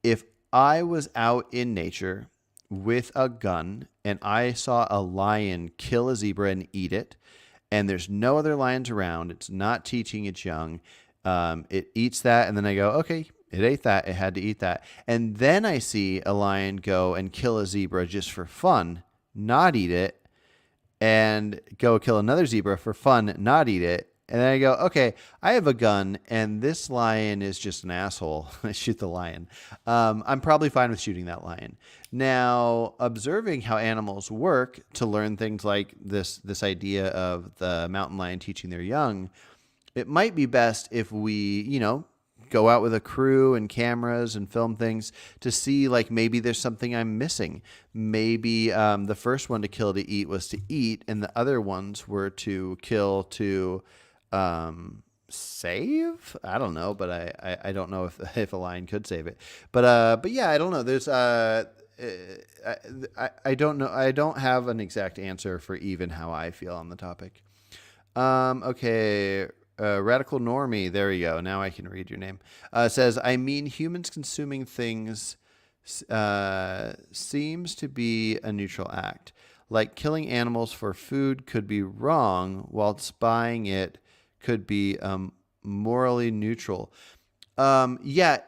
if I was out in nature with a gun and I saw a lion kill a zebra and eat it, and there's no other lions around, it's not teaching its young, it eats that, and then I go, okay, it ate that, it had to eat that. And then I see a lion go and kill a zebra just for fun, not eat it, and go kill another zebra for fun, not eat it. And then I go, okay, I have a gun, and this lion is just an asshole. I shoot the lion. I'm probably fine with shooting that lion. Now, observing how animals work to learn things like this idea of the mountain lion teaching their young, it might be best if we, go out with a crew and cameras and film things to see, like, maybe there's something I'm missing. Maybe the first one to kill to eat was to eat, and the other ones were to kill to save. I don't know, but I don't know if a lion could save it. But yeah, I don't know. There's I don't know. I don't have an exact answer for even how I feel on the topic. Okay. Radical Normie, there we go. Now I can read your name. Says, I mean, humans consuming things seems to be a neutral act. Like killing animals for food could be wrong, whilst buying it could be morally neutral. Yeah,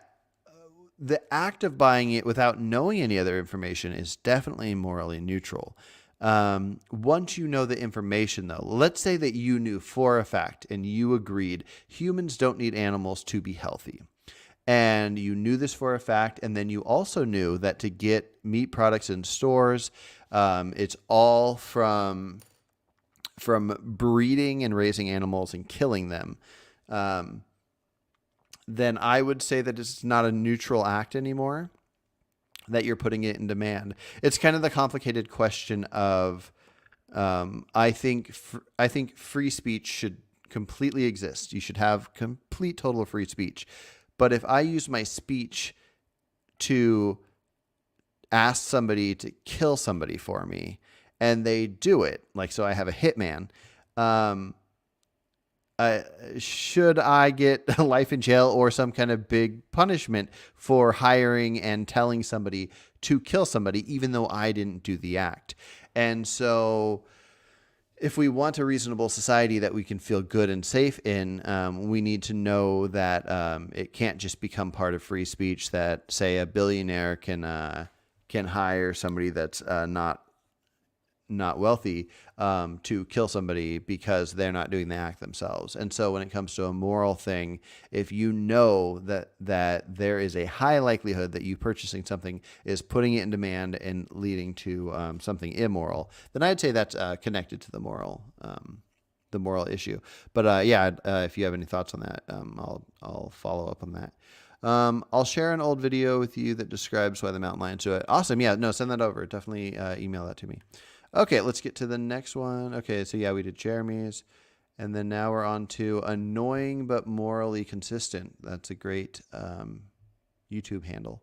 the act of buying it without knowing any other information is definitely morally neutral. Once you know the information, though, let's say that you knew for a fact and you agreed humans don't need animals to be healthy. And you knew this for a fact. And then you also knew that to get meat products in stores, it's all from breeding and raising animals and killing them. Then I would say that it's not a neutral act anymore, that you're putting it in demand. It's kind of the complicated question of, I think free speech should completely exist. You should have complete total free speech. But if I use my speech to ask somebody to kill somebody for me and they do it, like, so I have a hitman, should I get life in jail or some kind of big punishment for hiring and telling somebody to kill somebody, even though I didn't do the act? And so if we want a reasonable society that we can feel good and safe in, we need to know that it can't just become part of free speech that, say, a billionaire can hire somebody that's not wealthy to kill somebody because they're not doing the act themselves. And so when it comes to a moral thing, if you know that there is a high likelihood that you purchasing something is putting it in demand and leading to something immoral, then I'd say that's connected to the moral issue. But yeah, if you have any thoughts on that, I'll follow up on that. I'll share an old video with you that describes why the mountain lions do it. Awesome. Yeah, no, send that over. Definitely email that to me. Okay, let's get to the next one. Okay, so yeah, we did Jeremy's. And then now we're on to annoying but morally consistent. That's a great YouTube handle.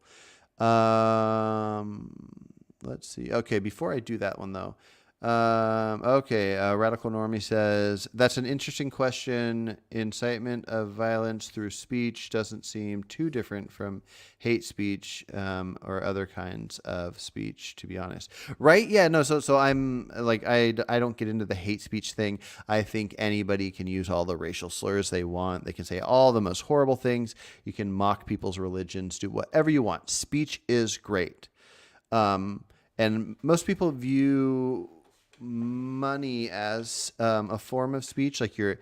Let's see. Okay, before I do that one, though. Radical Normie says, that's an interesting question. Incitement of violence through speech doesn't seem too different from hate speech or other kinds of speech, to be honest. Right? Yeah, no, so I'm like, I don't get into the hate speech thing. I think anybody can use all the racial slurs they want. They can say all the most horrible things. You can mock people's religions, do whatever you want. Speech is great. And most people view money as a form of speech, like your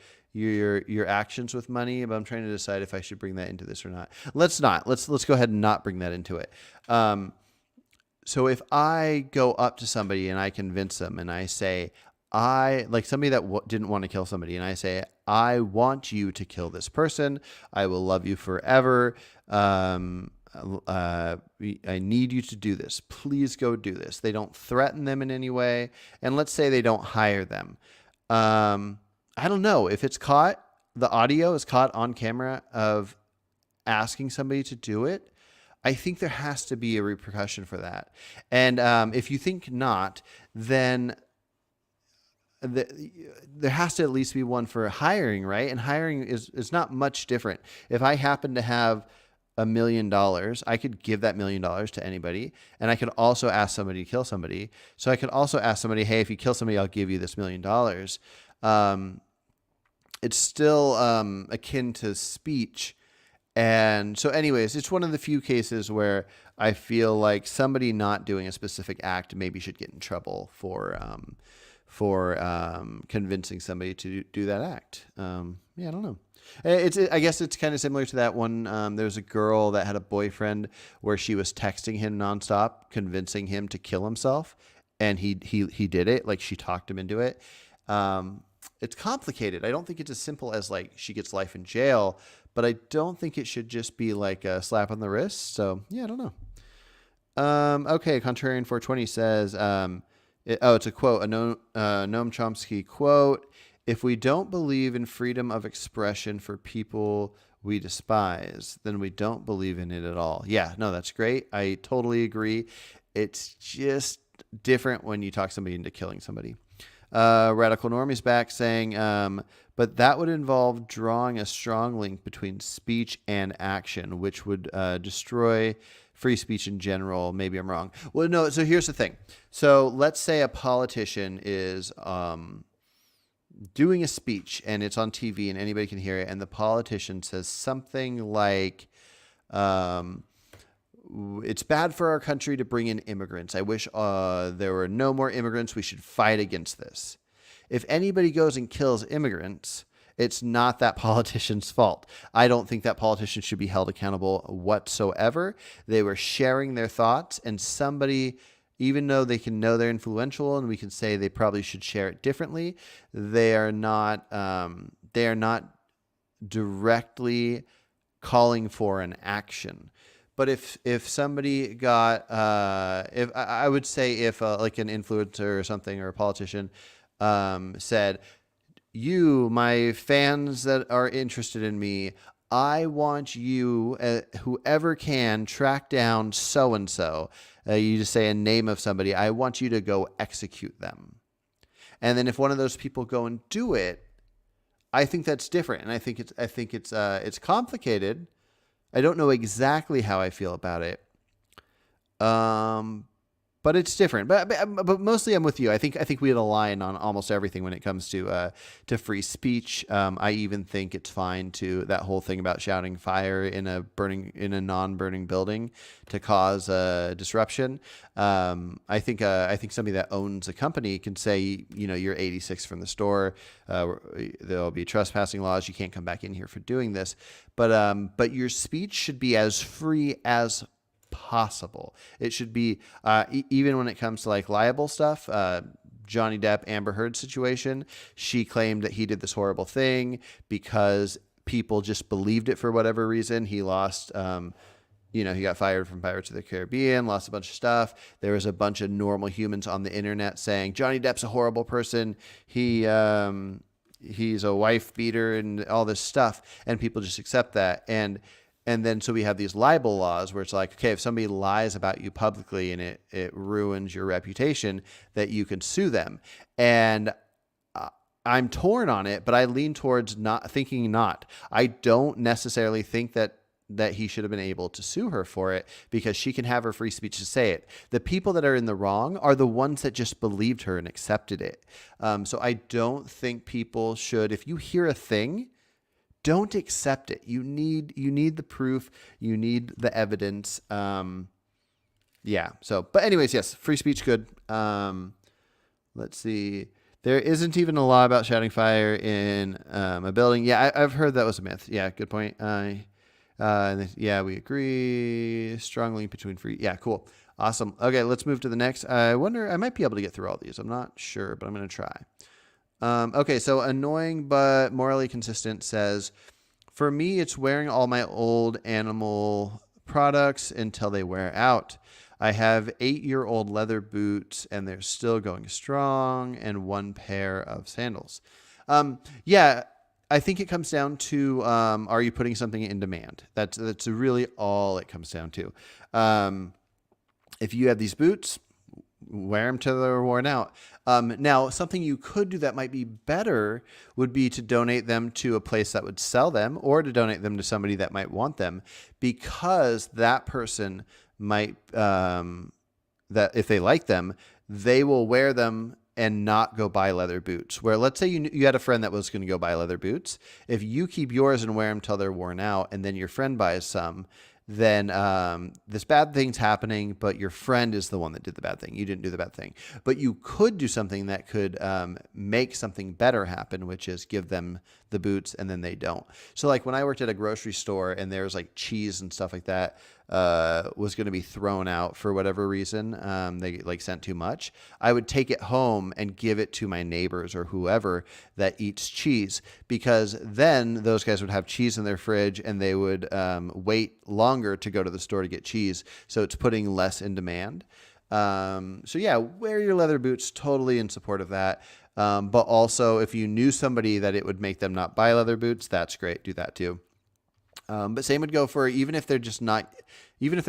actions with money. But I'm trying to decide if I should bring that into this or not. Let's not. Let's go ahead and not bring that into it. So if I go up to somebody and I convince them and I say, like somebody that didn't want to kill somebody, and I say, I want you to kill this person. I will love you forever. I need you to do this. Please go do this. They don't threaten them in any way. And let's say they don't hire them. I don't know if it's caught, the audio is caught on camera of asking somebody to do it. I think there has to be a repercussion for that. And if you think not, then there has to at least be one for hiring, right? And hiring is not much different. If I happen to have $1 million, I could give that $1 million to anybody. And I could also ask somebody to kill somebody. So I could also ask somebody, hey, if you kill somebody, I'll give you this $1 million. It's still akin to speech. And so anyways, it's one of the few cases where I feel like somebody not doing a specific act maybe should get in trouble for convincing somebody to do that act. I don't know. I guess it's kind of similar to that one. There was a girl that had a boyfriend where she was texting him nonstop, convincing him to kill himself. And he did it. Like, she talked him into it. It's complicated. I don't think it's as simple as like she gets life in jail, but I don't think it should just be like a slap on the wrist. So yeah, I don't know. Okay. Contrarian 420 says, it's a quote, a Noam Chomsky quote. If we don't believe in freedom of expression for people we despise, then we don't believe in it at all. Yeah, no, that's great. I totally agree. It's just different when you talk somebody into killing somebody. Radical Norm is back saying, but that would involve drawing a strong link between speech and action, which would destroy free speech in general. Maybe I'm wrong. Well, no. So here's the thing. So let's say a politician is doing a speech and it's on TV and anybody can hear it. And the politician says something like, it's bad for our country to bring in immigrants. I wish there were no more immigrants. We should fight against this. If anybody goes and kills immigrants, it's not that politician's fault. I don't think that politicians should be held accountable whatsoever. They were sharing their thoughts, and somebody, even though they can know they're influential and we can say they probably should share it differently, they are not directly calling for an action. But if somebody got, if I would say if like an influencer or something or a politician said, you, my fans that are interested in me, I want you, whoever can, track down so-and-so. You just say a name of somebody. I want you to go execute them. And then if one of those people go and do it, I think that's different. And I think it's complicated. I don't know exactly how I feel about it. But it's different. But mostly I'm with you. I think we align on almost everything when it comes to free speech. I even think it's fine to that whole thing about shouting fire in a non-burning building to cause disruption. I think somebody that owns a company can say, you're 86 from the store. There'll be trespassing laws. You can't come back in here for doing this. But your speech should be as free as possible. It should be even when it comes to like liable stuff. Johnny Depp, Amber Heard situation. She claimed that he did this horrible thing because people just believed it for whatever reason. He lost, he got fired from Pirates of the Caribbean, lost a bunch of stuff. There was a bunch of normal humans on the internet saying Johnny Depp's a horrible person. He's a wife beater and all this stuff, and people just accept that. And then so we have these libel laws where it's like, okay, if somebody lies about you publicly and it ruins your reputation, that you can sue them. And I'm torn on it, but I lean towards not. I don't necessarily think that he should have been able to sue her for it because she can have her free speech to say it. The people that are in the wrong are the ones that just believed her and accepted it. So I don't think people should, if you hear a thing, don't accept it. You need the proof. You need the evidence. Yeah. So, but anyways, yes, free speech, good. Let's see. There isn't even a law about shouting fire in a building. Yeah, I've heard that was a myth. Yeah, good point. Yeah, we agree. Strong link between free. Yeah, cool. Awesome. Okay, let's move to the next. I wonder, I might be able to get through all these. I'm not sure, but I'm going to try. Okay, so annoying but morally consistent says, for me, it's wearing all my old animal products until they wear out. I have 8-year-old leather boots and they're still going strong, and 1 pair of sandals. Yeah, I think it comes down to, are you putting something in demand? That's really all it comes down to. If you have these boots, wear them till they're worn out. Now, something you could do that might be better would be to donate them to a place that would sell them, or to donate them to somebody that might want them, because that person might, that if they like them, they will wear them and not go buy leather boots. Where let's say you had a friend that was going to go buy leather boots. If you keep yours and wear them till they're worn out, and then your friend buys some, then this bad thing's happening, but your friend is the one that did the bad thing. You didn't do the bad thing. But you could do something that could make something better happen, which is give them the boots and then they don't. So like when I worked at a grocery store and there's like cheese and stuff like that was going to be thrown out for whatever reason, they like sent too much, I would take it home and give it to my neighbors or whoever that eats cheese, because then those guys would have cheese in their fridge and they would wait longer to go to the store to get cheese. So it's putting less in demand. So yeah, wear your leather boots, totally in support of that. But also if you knew somebody that it would make them not buy leather boots, that's great. Do that too. But same would go for even if they're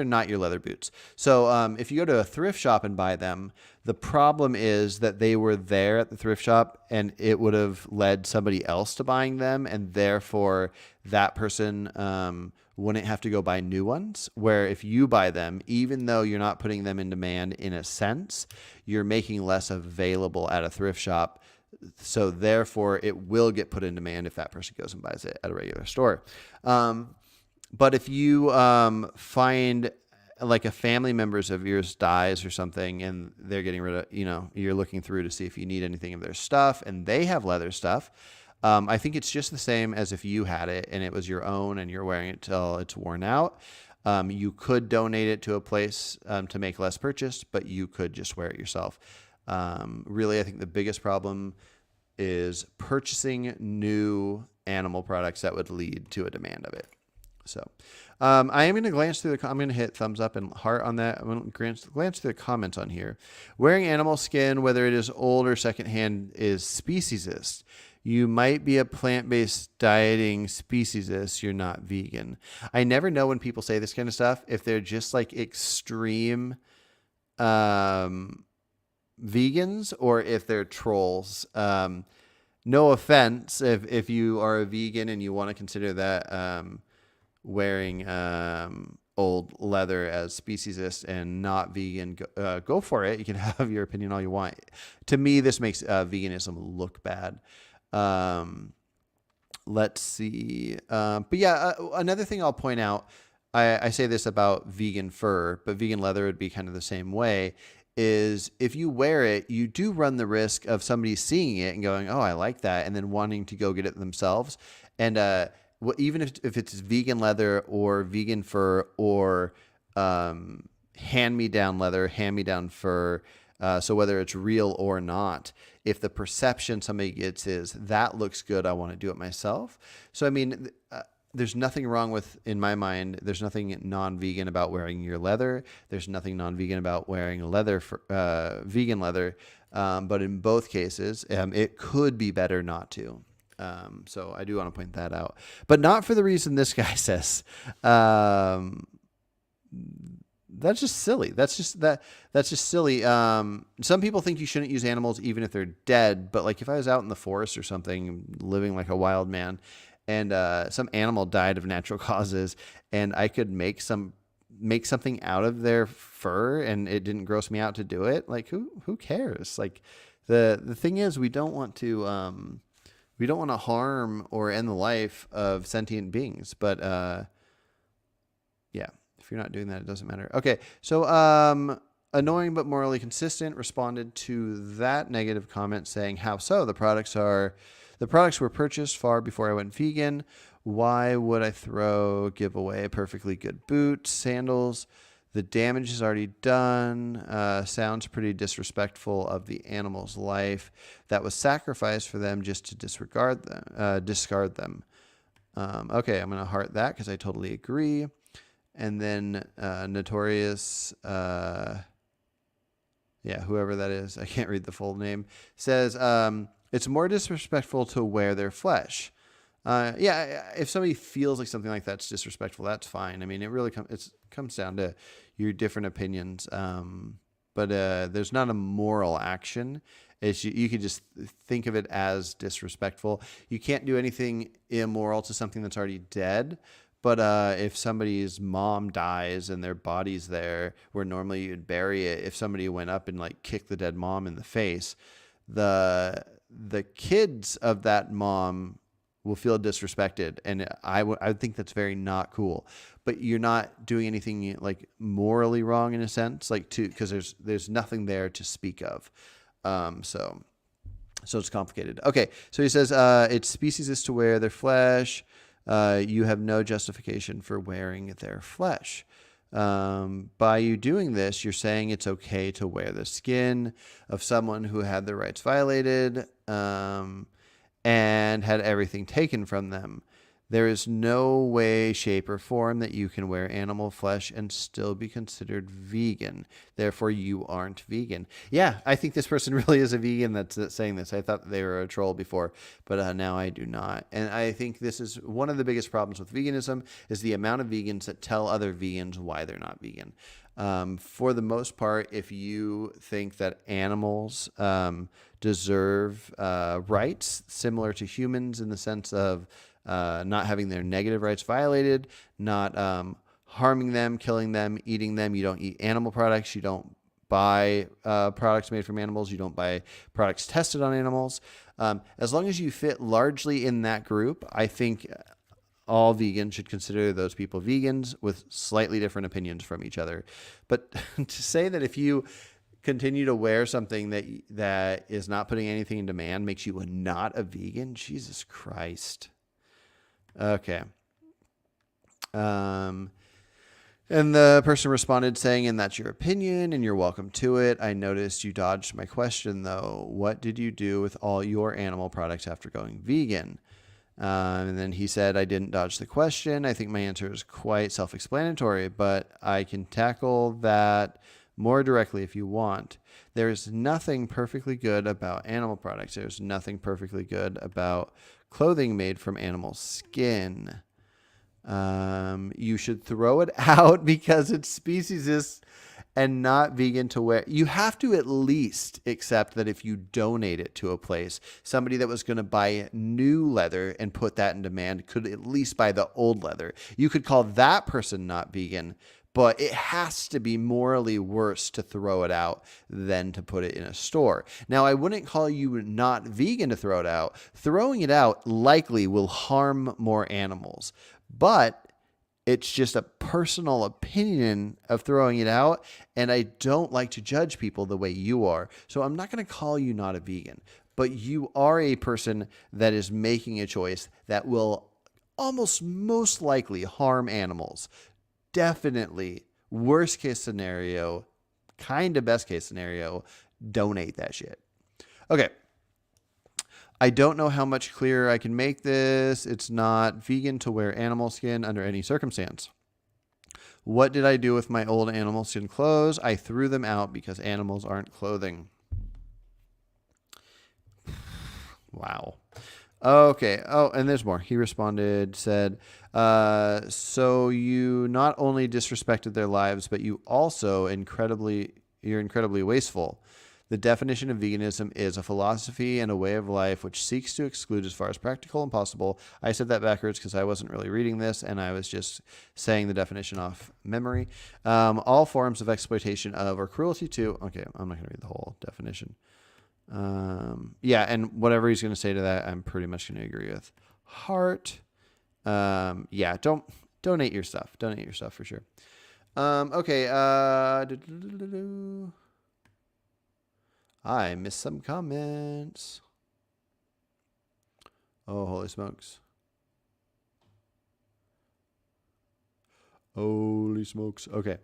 not your leather boots. So if you go to a thrift shop and buy them, the problem is that they were there at the thrift shop and it would have led somebody else to buying them, and therefore that person wouldn't have to go buy new ones. Where if you buy them, even though you're not putting them in demand in a sense, you're making less available at a thrift shop. So therefore it will get put in demand if that person goes and buys it at a regular store. But if you find like a family members of yours dies or something and they're getting rid of, you're looking through to see if you need anything of their stuff and they have leather stuff, I think it's just the same as if you had it and it was your own and you're wearing it till it's worn out. You could donate it to a place to make less purchase, but you could just wear it yourself. Really, I think the biggest problem is purchasing new animal products that would lead to a demand of it. So I am going to glance through I'm going to hit thumbs up and heart on that. I'm going to glance through the comments on here. Wearing animal skin, whether it is old or secondhand, is speciesist. You might be a plant-based dieting speciesist. You're not vegan. I never know when people say this kind of stuff if they're just like extreme vegans or if they're trolls. No offense if you are a vegan and you want to consider that wearing old leather as speciesist and not vegan, go for it. You can have your opinion all you want. To me, this makes veganism look bad. Let's see. But yeah, another thing I'll point out, I say this about vegan fur, but vegan leather would be kind of the same way, is if you wear it, you do run the risk of somebody seeing it and going, oh, I like that, and then wanting to go get it themselves. And even if it's vegan leather or vegan fur or hand-me-down leather, hand-me-down fur, so whether it's real or not, if the perception somebody gets is, that looks good, I want to do it myself. So, I mean, there's nothing wrong with, in my mind, there's nothing non-vegan about wearing your leather. There's nothing non-vegan about wearing leather, vegan leather. But in both cases, it could be better not to. So I do want to point that out, but not for the reason this guy says. That's just silly. That's just silly. Some people think you shouldn't use animals even if they're dead. But like if I was out in the forest or something, living like a wild man, and some animal died of natural causes, and I could make something out of their fur, and it didn't gross me out to do it, like who cares? Like the thing is, we don't want to harm or end the life of sentient beings. But yeah, if you're not doing that, it doesn't matter. Okay, so annoying but morally consistent responded to that negative comment saying, how so? The products were purchased far before I went vegan. Why would I give away perfectly good boots, sandals? The damage is already done. Sounds pretty disrespectful of the animal's life that was sacrificed for them just to discard them. Okay, I'm going to heart that because I totally agree. And then Notorious, whoever that is, I can't read the full name, says it's more disrespectful to wear their flesh. If somebody feels like something like that's disrespectful, that's fine. I mean, it really comes down to your different opinions. But there's not a moral action. You could just think of it as disrespectful. You can't do anything immoral to something that's already dead. But if somebody's mom dies and their body's there, where normally you'd bury it, if somebody went up and like kicked the dead mom in the face, the kids of that mom will feel disrespected, and I would think that's very not cool. But you're not doing anything like morally wrong in a sense, like because there's nothing there to speak of. So it's complicated. Okay, so he says it's species to wear their flesh. You have no justification for wearing their flesh. By you doing this, you're saying it's okay to wear the skin of someone who had their rights violated and had everything taken from them. There is no way, shape, or form that you can wear animal flesh and still be considered vegan. Therefore, you aren't vegan. Yeah, I think this person really is a vegan that's saying this. I thought they were a troll before, but now I do not. And I think this is one of the biggest problems with veganism is the amount of vegans that tell other vegans why they're not vegan. For the most part, if you think that animals deserve rights similar to humans in the sense of not having their negative rights violated, not harming them, killing them, eating them. You don't eat animal products. You don't buy products made from animals. You don't buy products tested on animals. As long as you fit largely in that group, I think all vegans should consider those people vegans with slightly different opinions from each other. But to say that if you continue to wear something that is not putting anything in demand makes you not a vegan, Jesus Christ. Okay. And the person responded saying, and that's your opinion and you're welcome to it. I noticed you dodged my question though. What did you do with all your animal products after going vegan? And then he said, I didn't dodge the question. I think my answer is quite self-explanatory, but I can tackle that more directly if you want. There's nothing perfectly good about animal products. There's nothing perfectly good about clothing made from animal skin. You should throw it out because it's speciesist and not vegan to wear. You have to at least accept that if you donate it to a place, somebody that was going to buy new leather and put that in demand could at least buy the old leather. You could call that person not vegan, but it has to be morally worse to throw it out than to put it in a store. Now, I wouldn't call you not vegan to throw it out. Throwing it out likely will harm more animals, but it's just a personal opinion of throwing it out, and I don't like to judge people the way you are. So I'm not going to call you not a vegan, but you are a person that is making a choice that will almost most likely harm animals. Definitely, worst case scenario, kind of best case scenario, donate that shit. Okay. I don't know how much clearer I can make this. It's not vegan to wear animal skin under any circumstance. What did I do with my old animal skin clothes? I threw them out because animals aren't clothing. Wow. Okay. Oh, and there's more. He responded, said, so you not only disrespected their lives, but you also you're incredibly wasteful. The definition of veganism is a philosophy and a way of life which seeks to exclude as far as practical and possible. I said that backwards because I wasn't really reading this and I was just saying the definition off memory. All forms of exploitation of or cruelty to. Okay, I'm not going to read the whole definition. And whatever he's going to say to that, I'm pretty much going to agree with. Heart. Don't donate your stuff. Donate your stuff for sure. Okay. I missed some comments. Oh, holy smokes. Holy smokes. Okay.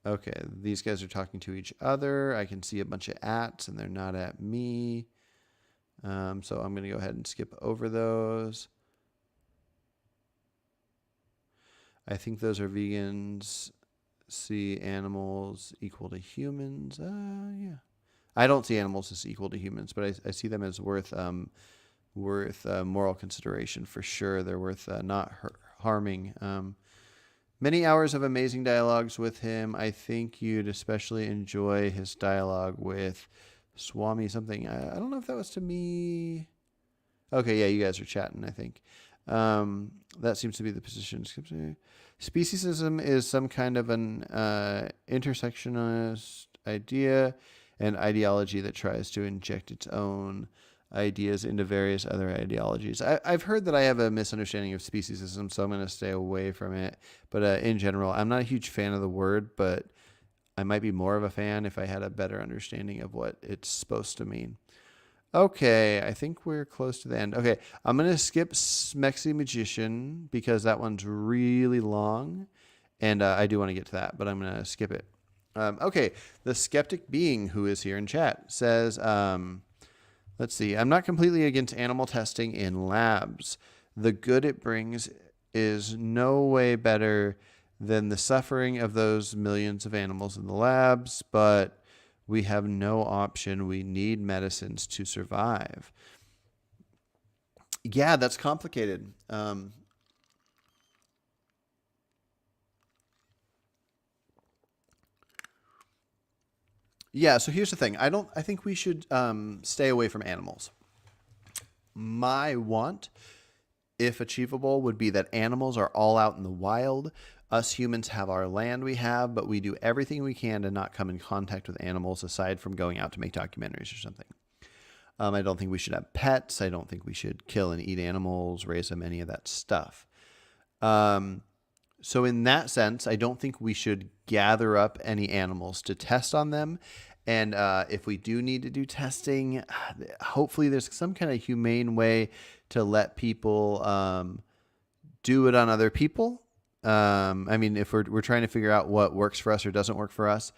Okay, these guys are talking to each other. I can see a bunch of ats, and they're not at me. So I'm going to go ahead and skip over those. I think those are vegans. See animals equal to humans. Yeah. I don't see animals as equal to humans, but I see them as worth moral consideration for sure. They're worth not harming. Many hours of amazing dialogues with him. I think you'd especially enjoy his dialogue with Swami something. I don't know if that was to me. Okay, yeah, you guys are chatting, I think. That seems to be the position. Speciesism is some kind of an intersectionalist idea and ideology that tries to inject its own ideas into various other ideologies. I've heard that I have a misunderstanding of speciesism, so I'm going to stay away from it. But in general, I'm not a huge fan of the word, but I might be more of a fan if I had a better understanding of what it's supposed to mean. Okay, I think we're close to the end. Okay, I'm going to skip Smexy Magician because that one's really long, and I do want to get to that, but I'm going to skip it. Okay, the skeptic being who is here in chat says, let's see, I'm not completely against animal testing in labs. The good it brings is no way better than the suffering of those millions of animals in the labs, but we have no option. We need medicines to survive. Yeah, that's complicated. Yeah, so here's the thing. I think we should stay away from animals. My want, if achievable, would be that animals are all out in the wild. Us humans have our land we have, but we do everything we can to not come in contact with animals aside from going out to make documentaries or something. I don't think we should have pets. I don't think we should kill and eat animals, raise them, any of that stuff. So in that sense, I don't think we should gather up any animals to test on them. And if we do need to do testing, hopefully there's some kind of humane way to let people do it on other people. I mean, if we're trying to figure out what works for us or doesn't work for us,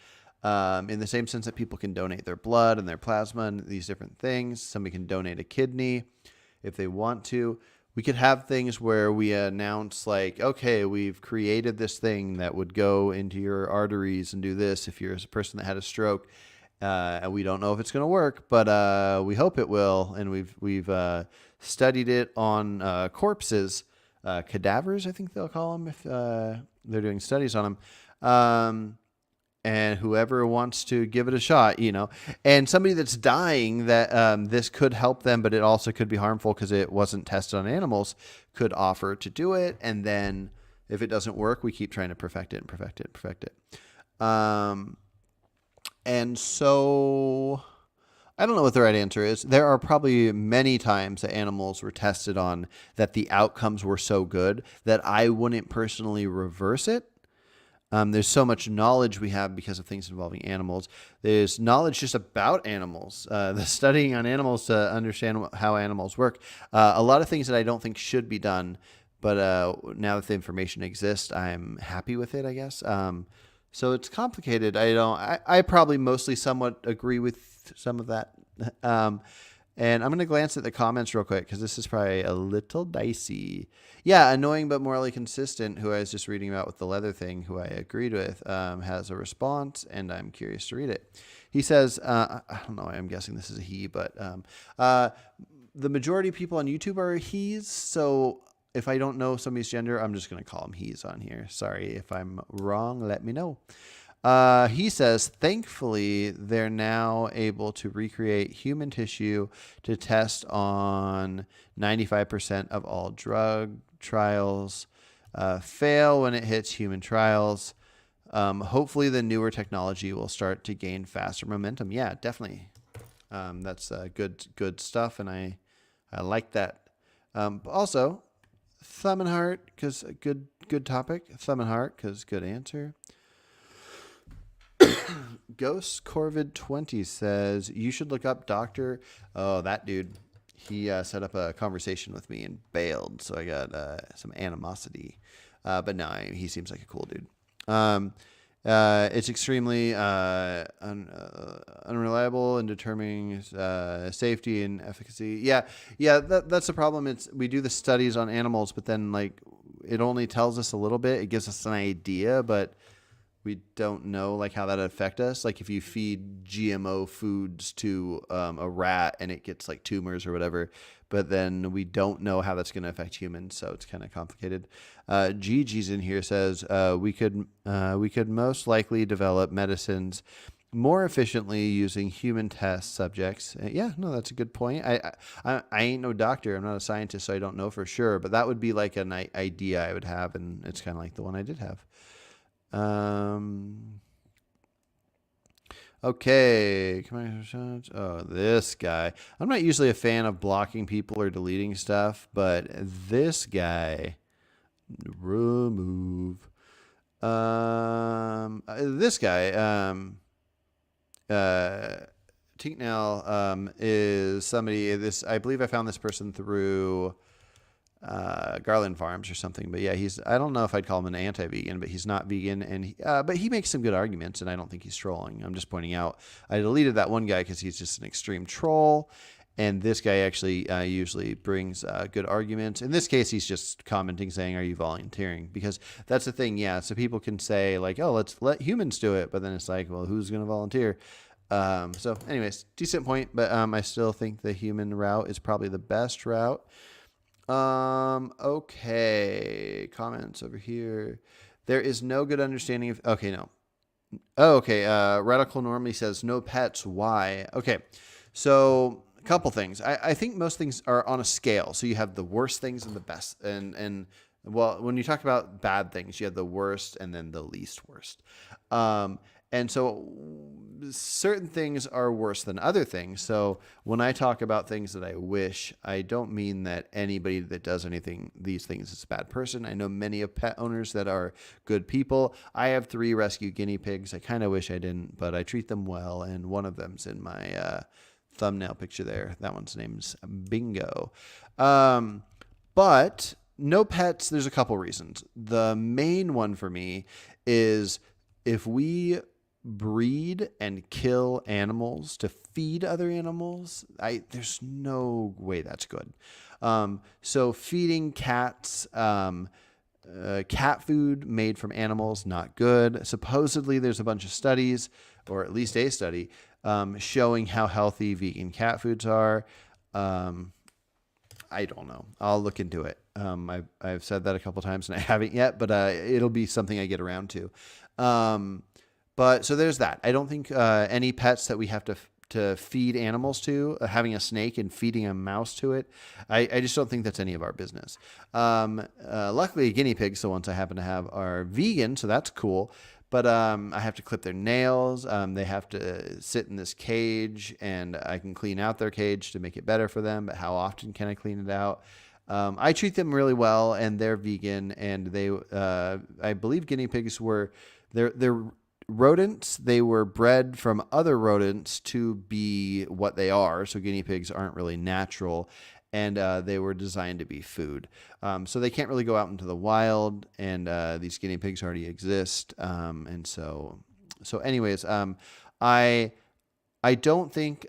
in the same sense that people can donate their blood and their plasma and these different things. Somebody can donate a kidney if they want to. We could have things where we announce like, okay, we've created this thing that would go into your arteries and do this if you're a person that had a stroke. And we don't know if it's going to work, but we hope it will. And we've studied it on corpses, cadavers, I think they'll call them if they're doing studies on them. And whoever wants to give it a shot, and somebody that's dying that this could help them, but it also could be harmful because it wasn't tested on animals, could offer to do it. And then if it doesn't work, we keep trying to perfect it. And so I don't know what the right answer is. There are probably many times that animals were tested on that the outcomes were so good that I wouldn't personally reverse it. There's so much knowledge we have because of things involving animals. There's knowledge just about animals, the studying on animals to understand how animals work. A lot of things that I don't think should be done, but now that the information exists, I'm happy with it, I guess. So it's complicated. I probably mostly somewhat agree with some of that. And I'm going to glance at the comments real quick because this is probably a little dicey. Yeah, Annoying but Morally Consistent, who I was just reading about with the leather thing, who I agreed with, has a response, and I'm curious to read it. He says, I don't know, I'm guessing this is a he, but the majority of people on YouTube are he's, so if I don't know somebody's gender, I'm just going to call him he's on here. Sorry if I'm wrong, let me know. He says, thankfully, they're now able to recreate human tissue to test on 95% of all drug trials, fail when it hits human trials. Hopefully, the newer technology will start to gain faster momentum. Yeah, definitely. That's good stuff, and I like that. Also, thumb and heart, because good topic. Thumb and heart, because good answer. Ghost Corvid 20 says you should look up Doctor. Oh, that dude. He set up a conversation with me and bailed, so I got some animosity. But no, he seems like a cool dude. It's extremely unreliable in determining safety and efficacy. Yeah, that's the problem. We do the studies on animals, but then it only tells us a little bit. It gives us an idea, but we don't know like how that affect us. Like if you feed GMO foods to a rat and it gets like tumors or whatever, but then we don't know how that's going to affect humans. So it's kind of complicated. Gigi's in here says we could most likely develop medicines more efficiently using human test subjects. Yeah, no, that's a good point. I ain't no doctor. I'm not a scientist, so I don't know for sure. But that would be like an idea I would have, and it's kind of like the one I did have. Okay. Oh, this guy. I'm not usually a fan of blocking people or deleting stuff, but this guy, remove. This guy, Tinknell, is somebody. This I believe I found this person through Garland Farms or something. But yeah, I don't know if I'd call him an anti-vegan, but he's not vegan. And but he makes some good arguments, and I don't think he's trolling. I'm just pointing out. I deleted that one guy because he's just an extreme troll. And this guy actually usually brings good arguments. In this case, he's just commenting saying, are you volunteering? Because that's the thing. Yeah. So people can say like, oh, let's let humans do it. But then it's like, well, who's going to volunteer? So anyways, decent point. But I still think the human route is probably the best route. Okay. Comments over here. There is no good understanding of, okay, no. Oh, okay. Radical Normally says no pets. Why? Okay. So a couple things. I think most things are on a scale. So you have the worst things and the best. And well, when you talk about bad things, you have the worst and then the least worst. And so certain things are worse than other things. So when I talk about things that I wish, I don't mean that anybody that does these things is a bad person. I know many of pet owners that are good people. I have 3 rescue guinea pigs. I kind of wish I didn't, but I treat them well. And one of them's in my thumbnail picture there. That one's name's Bingo. But no pets, there's a couple reasons. The main one for me is if we breed and kill animals to feed other animals, there's no way that's good. So feeding cats, cat food made from animals, not good. Supposedly there's a bunch of studies, or at least a study, showing how healthy vegan cat foods are. I don't know. I'll look into it. I've said that a couple times and I haven't yet, but it'll be something I get around to. But so there's that. I don't think any pets that we have to feed animals to, having a snake and feeding a mouse to it, I just don't think that's any of our business. Luckily, guinea pigs, the ones I happen to have, are vegan, so that's cool. But I have to clip their nails. They have to sit in this cage, and I can clean out their cage to make it better for them. But how often can I clean it out? I treat them really well, and they're vegan. And I believe guinea pigs they're rodents. They were bred from other rodents to be what they are. So guinea pigs aren't really natural. And they were designed to be food. So they can't really go out into the wild, and these guinea pigs already exist. And so anyways, I don't think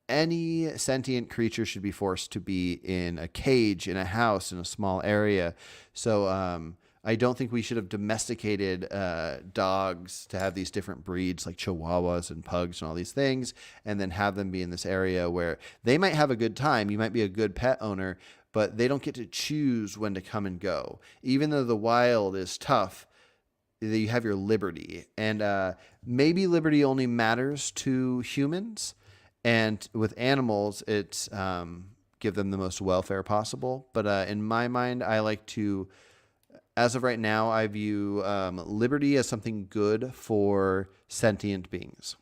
any sentient creature should be forced to be in a cage, in a house, in a small area. So I don't think we should have domesticated dogs to have these different breeds like Chihuahuas and pugs and all these things, and then have them be in this area where they might have a good time. You might be a good pet owner, but they don't get to choose when to come and go. Even though the wild is tough, you have your liberty. And maybe liberty only matters to humans. And with animals, it's give them the most welfare possible. But in my mind, I like to... As of right now, I view liberty as something good for sentient beings.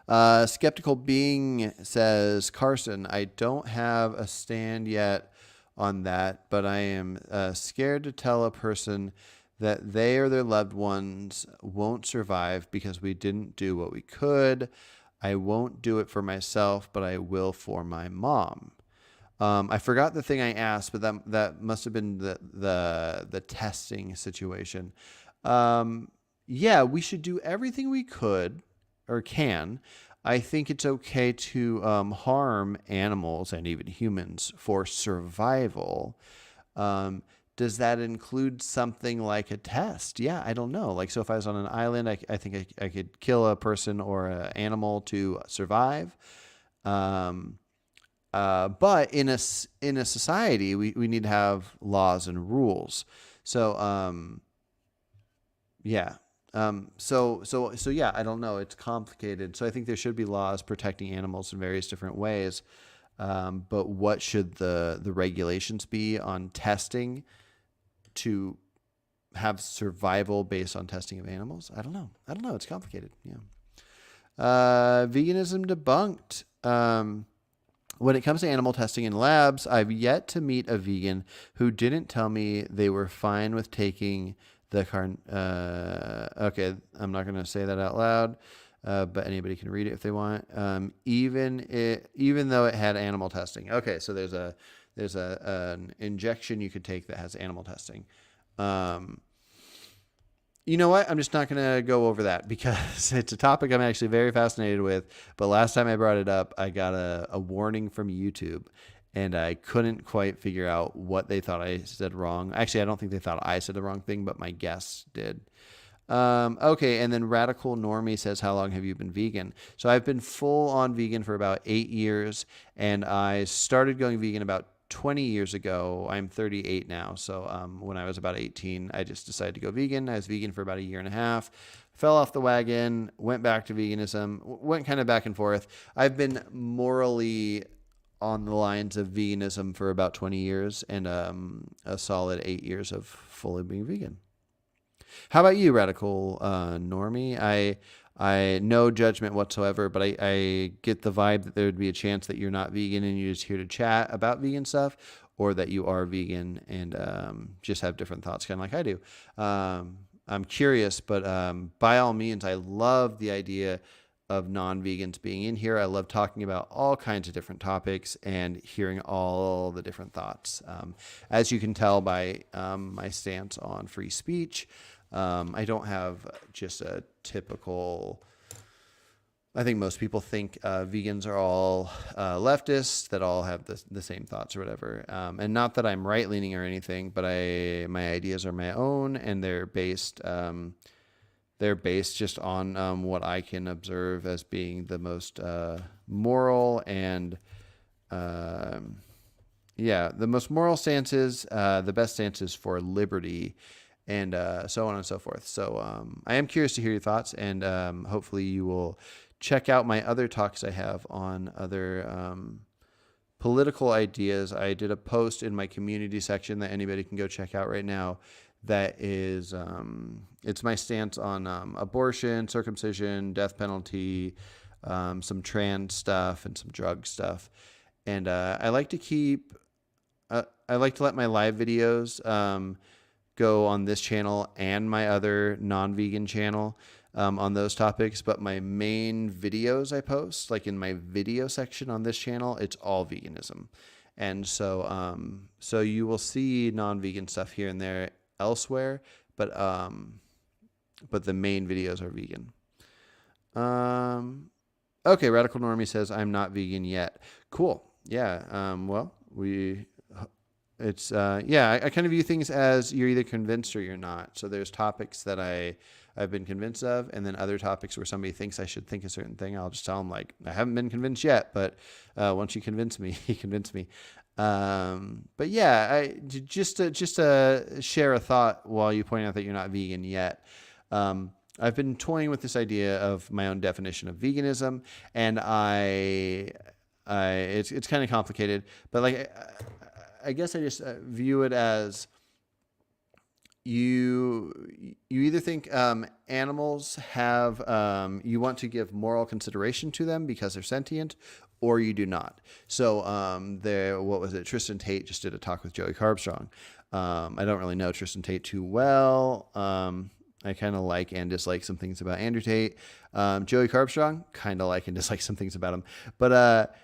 Skeptical Being says, Carson, I don't have a stand yet on that, but I am scared to tell a person that they or their loved ones won't survive because we didn't do what we could. I won't do it for myself, but I will for my mom. I forgot the thing I asked, but that must have been the testing situation. Yeah, we should do everything we could or can. I think it's okay to harm animals and even humans for survival. Does that include something like a test? Yeah, I don't know. Like, so if I was on an island, I think I could kill a person or an animal to survive. Um, but in a society, we need to have laws and rules. So yeah. So yeah, I don't know. It's complicated. So I think there should be laws protecting animals in various different ways. But what should the regulations be on testing to have survival based on testing of animals? I don't know. It's complicated. Yeah. Veganism debunked. When it comes to animal testing in labs, I've yet to meet a vegan who didn't tell me they were fine with taking the okay, I'm not going to say that out loud, but anybody can read it if they want. Even though it had animal testing. Okay, so there's an injection you could take that has animal testing. You know what? I'm just not going to go over that because it's a topic I'm actually very fascinated with. But last time I brought it up, I got a warning from YouTube, and I couldn't quite figure out what they thought I said wrong. Actually, I don't think they thought I said the wrong thing, but my guests did. Okay, and then Radical Normie says, how long have you been vegan? So I've been full on vegan for about 8 years, and I started going vegan about 20 years ago. I'm 38 now. So when I was about 18, I just decided to go vegan. I was vegan for about a year and a half, fell off the wagon, went back to veganism, went kind of back and forth. I've been morally on the lines of veganism for about 20 years and a solid 8 years of fully being vegan. How about you, Radical Normie? I no judgment whatsoever, but I get the vibe that there would be a chance that you're not vegan and you're just here to chat about vegan stuff, or that you are vegan and just have different thoughts, kind of like I do. I'm curious, but by all means, I love the idea of non-vegans being in here. I love talking about all kinds of different topics and hearing all the different thoughts. As you can tell by my stance on free speech, I don't have just a typical. I think most people think vegans are all leftists that all have the same thoughts or whatever. And not that I'm right leaning or anything, but my ideas are my own, and they're based just on what I can observe as being the most moral and the most moral stances, the best stances for liberty, and so on and so forth. So I am curious to hear your thoughts, and hopefully you will check out my other talks I have on other political ideas. I did a post in my community section that anybody can go check out right now. That is, it's my stance on abortion, circumcision, death penalty, some trans stuff, and some drug stuff. And I like to let my live videos go on this channel and my other non-vegan channel on those topics. But my main videos I post, like in my video section on this channel, it's all veganism. And so you will see non-vegan stuff here and there elsewhere, but the main videos are vegan. Okay, Radical Normie says, I'm not vegan yet. Cool. Yeah. I kind of view things as you're either convinced or you're not. So there's topics that I've been convinced of, and then other topics where somebody thinks I should think a certain thing. I'll just tell them, like, I haven't been convinced yet, but once you convince me, you convince me. But yeah, just to share a thought while you point out that you're not vegan yet. I've been toying with this idea of my own definition of veganism, and it's kind of complicated, but like, I guess I just view it as you either think animals have, you want to give moral consideration to them because they're sentient, or you do not. So what was it? Tristan Tate just did a talk with Joey Carbstrong. I don't really know Tristan Tate too well. I kind of like and dislike some things about Andrew Tate. Joey Carbstrong, kind of like and dislike some things about him. But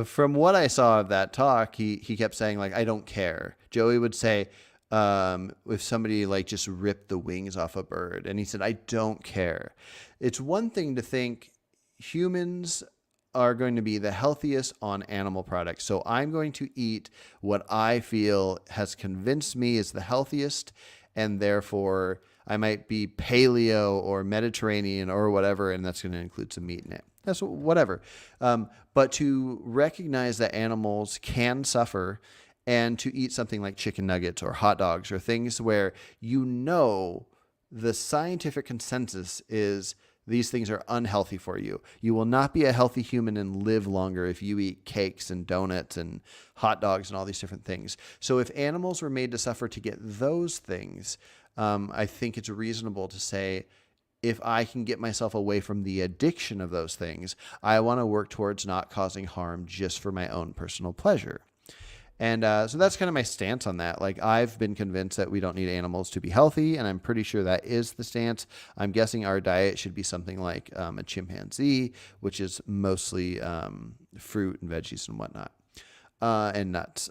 from what I saw of that talk, he kept saying, like, I don't care. Joey would say, if somebody like just ripped the wings off a bird, and he said, I don't care. It's one thing to think humans are going to be the healthiest on animal products. So I'm going to eat what I feel has convinced me is the healthiest, and therefore I might be paleo or Mediterranean or whatever, and that's going to include some meat in it. That's whatever. But to recognize that animals can suffer, and to eat something like chicken nuggets or hot dogs or things where the scientific consensus is these things are unhealthy for you. You will not be a healthy human and live longer if you eat cakes and donuts and hot dogs and all these different things. So if animals were made to suffer to get those things, I think it's reasonable to say, if I can get myself away from the addiction of those things, I want to work towards not causing harm just for my own personal pleasure. And so that's kind of my stance on that. Like, I've been convinced that we don't need animals to be healthy, and I'm pretty sure that is the stance. I'm guessing our diet should be something like a chimpanzee, which is mostly fruit and veggies and whatnot, and nuts.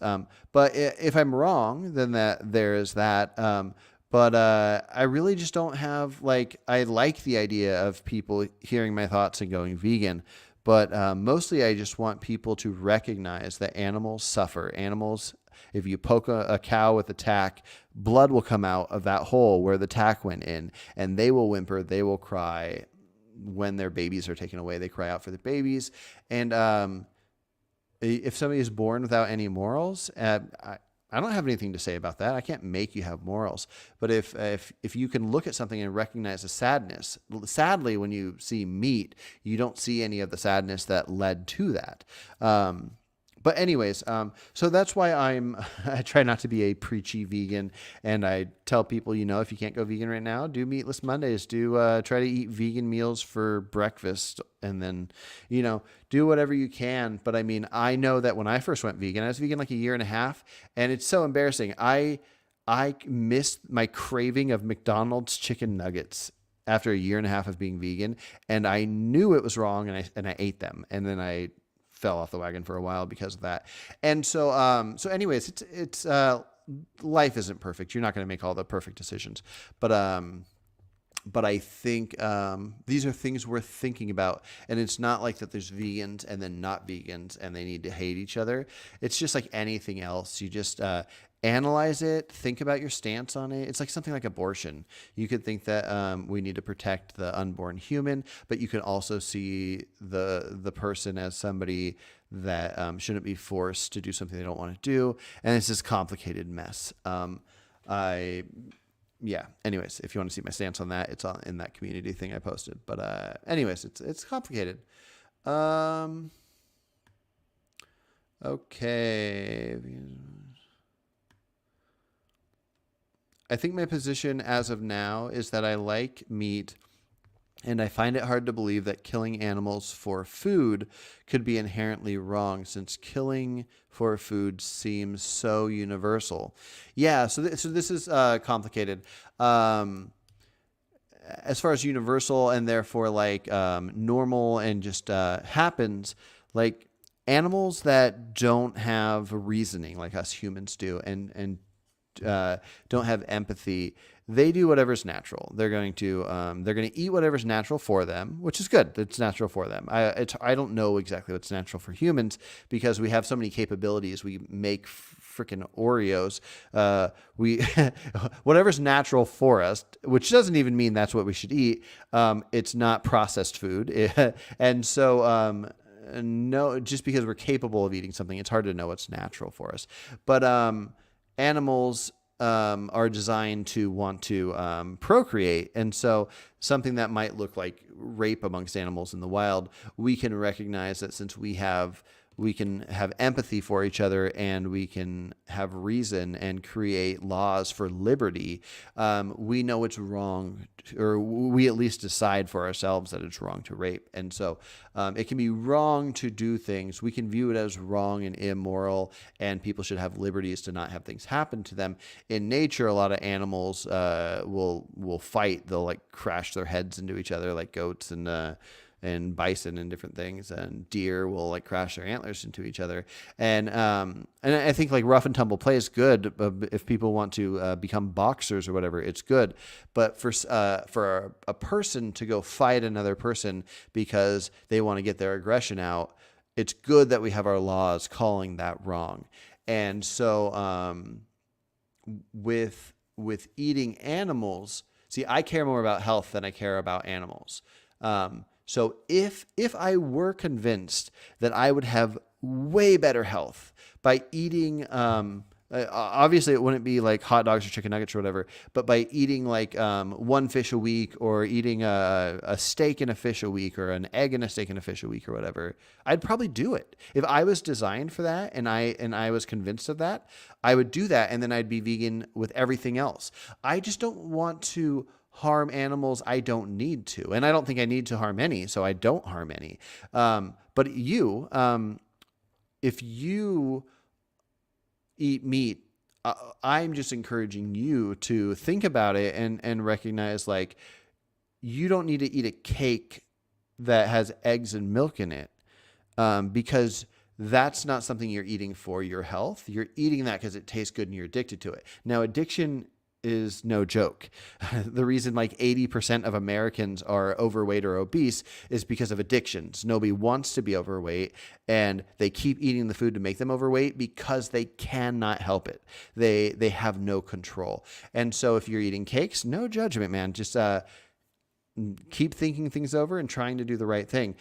But if I'm wrong, then there is that. But I really just don't have, I like the idea of people hearing my thoughts and going vegan. But mostly I just want people to recognize that animals suffer. Animals, if you poke a cow with a tack, blood will come out of that hole where the tack went in, and they will whimper, they will cry. When their babies are taken away, they cry out for their babies. And if somebody is born without any morals, I don't have anything to say about that. I can't make you have morals. But if you can look at something and recognize the sadness, sadly, when you see meat, you don't see any of the sadness that led to that. But anyways, so that's why I try not to be a preachy vegan, and I tell people, if you can't go vegan right now, do Meatless Mondays. Do try to eat vegan meals for breakfast, and then, do whatever you can. But I mean, I know that when I first went vegan, I was vegan like a year and a half, and it's so embarrassing. I missed my craving of McDonald's chicken nuggets after a year and a half of being vegan, and I knew it was wrong, and I ate them, and then I fell off the wagon for a while because of that. And so, anyways, it's life isn't perfect. You're not going to make all the perfect decisions, but I think these are things worth thinking about. And it's not like that there's vegans and then not vegans and they need to hate each other. It's just like anything else. You just analyze it, think about your stance on it. It's like something like abortion. You could think that we need to protect the unborn human, but you can also see the person as somebody that shouldn't be forced to do something they don't want to do. And it's this complicated mess. Anyways, if you want to see my stance on that, it's in that community thing I posted. But anyways, it's complicated. Okay. I think my position as of now is that I like meat, and I find it hard to believe that killing animals for food could be inherently wrong, since killing for food seems so universal. Yeah, so this is complicated. As far as universal and therefore normal and just happens, like animals that don't have reasoning like us humans do, and don't have empathy, they do whatever's natural. They're going to eat whatever's natural for them, which is good. It's natural for them. I don't know exactly what's natural for humans because we have so many capabilities. We make freaking Oreos. We whatever's natural for us, which doesn't even mean that's what we should eat. It's not processed food, and so. No, just because we're capable of eating something, it's hard to know what's natural for us. But animals are designed to want to procreate. And so something that might look like rape amongst animals in the wild, we can recognize that since we can have empathy for each other and we can have reason and create laws for liberty, we know it's wrong, or we at least decide for ourselves that it's wrong to rape. And so it can be wrong to do things. We can view it as wrong and immoral, and people should have liberties to not have things happen to them. In nature, a lot of animals will fight. They'll crash their heads into each other like goats and and bison and different things, and deer will like crash their antlers into each other. And I think like rough and tumble play is good. If people want to become boxers or whatever, it's good. But for a person to go fight another person because they want to get their aggression out, it's good that we have our laws calling that wrong. And so with eating animals, see, I care more about health than I care about animals. So if I were convinced that I would have way better health by eating, obviously it wouldn't be like hot dogs or chicken nuggets or whatever, but by eating like one fish a week, or eating a steak and a fish a week, or an egg and a steak and a fish a week or whatever, I'd probably do it. If I was designed for that and I was convinced of that, I would do that, and then I'd be vegan with everything else. I just don't want to harm animals I don't need to. And I don't think I need to harm any, so I don't harm any. But if you eat meat, I'm just encouraging you to think about it and recognize, like, you don't need to eat a cake that has eggs and milk in it, because that's not something you're eating for your health. You're eating that because it tastes good and you're addicted to it. Now, addiction is no joke. The reason like 80% of Americans are overweight or obese is because of addictions. Nobody wants to be overweight, and they keep eating the food to make them overweight because they cannot help it. They have no control. And so if you're eating cakes, no judgment, man. Just keep thinking things over and trying to do the right thing.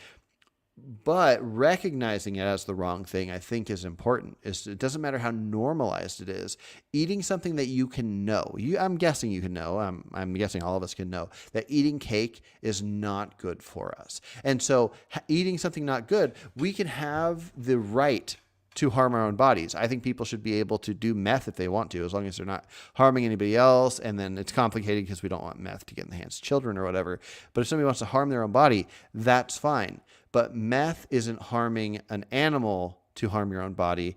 But recognizing it as the wrong thing, I think, is important. It doesn't matter how normalized it is. Eating something that you can know, I'm guessing you can know, I'm guessing all of us can know, that eating cake is not good for us. And so eating something not good, we can have the right to harm our own bodies. I think people should be able to do meth if they want to, as long as they're not harming anybody else. And then it's complicated because we don't want meth to get in the hands of children or whatever. But if somebody wants to harm their own body, that's fine. But meth isn't harming an animal to harm your own body,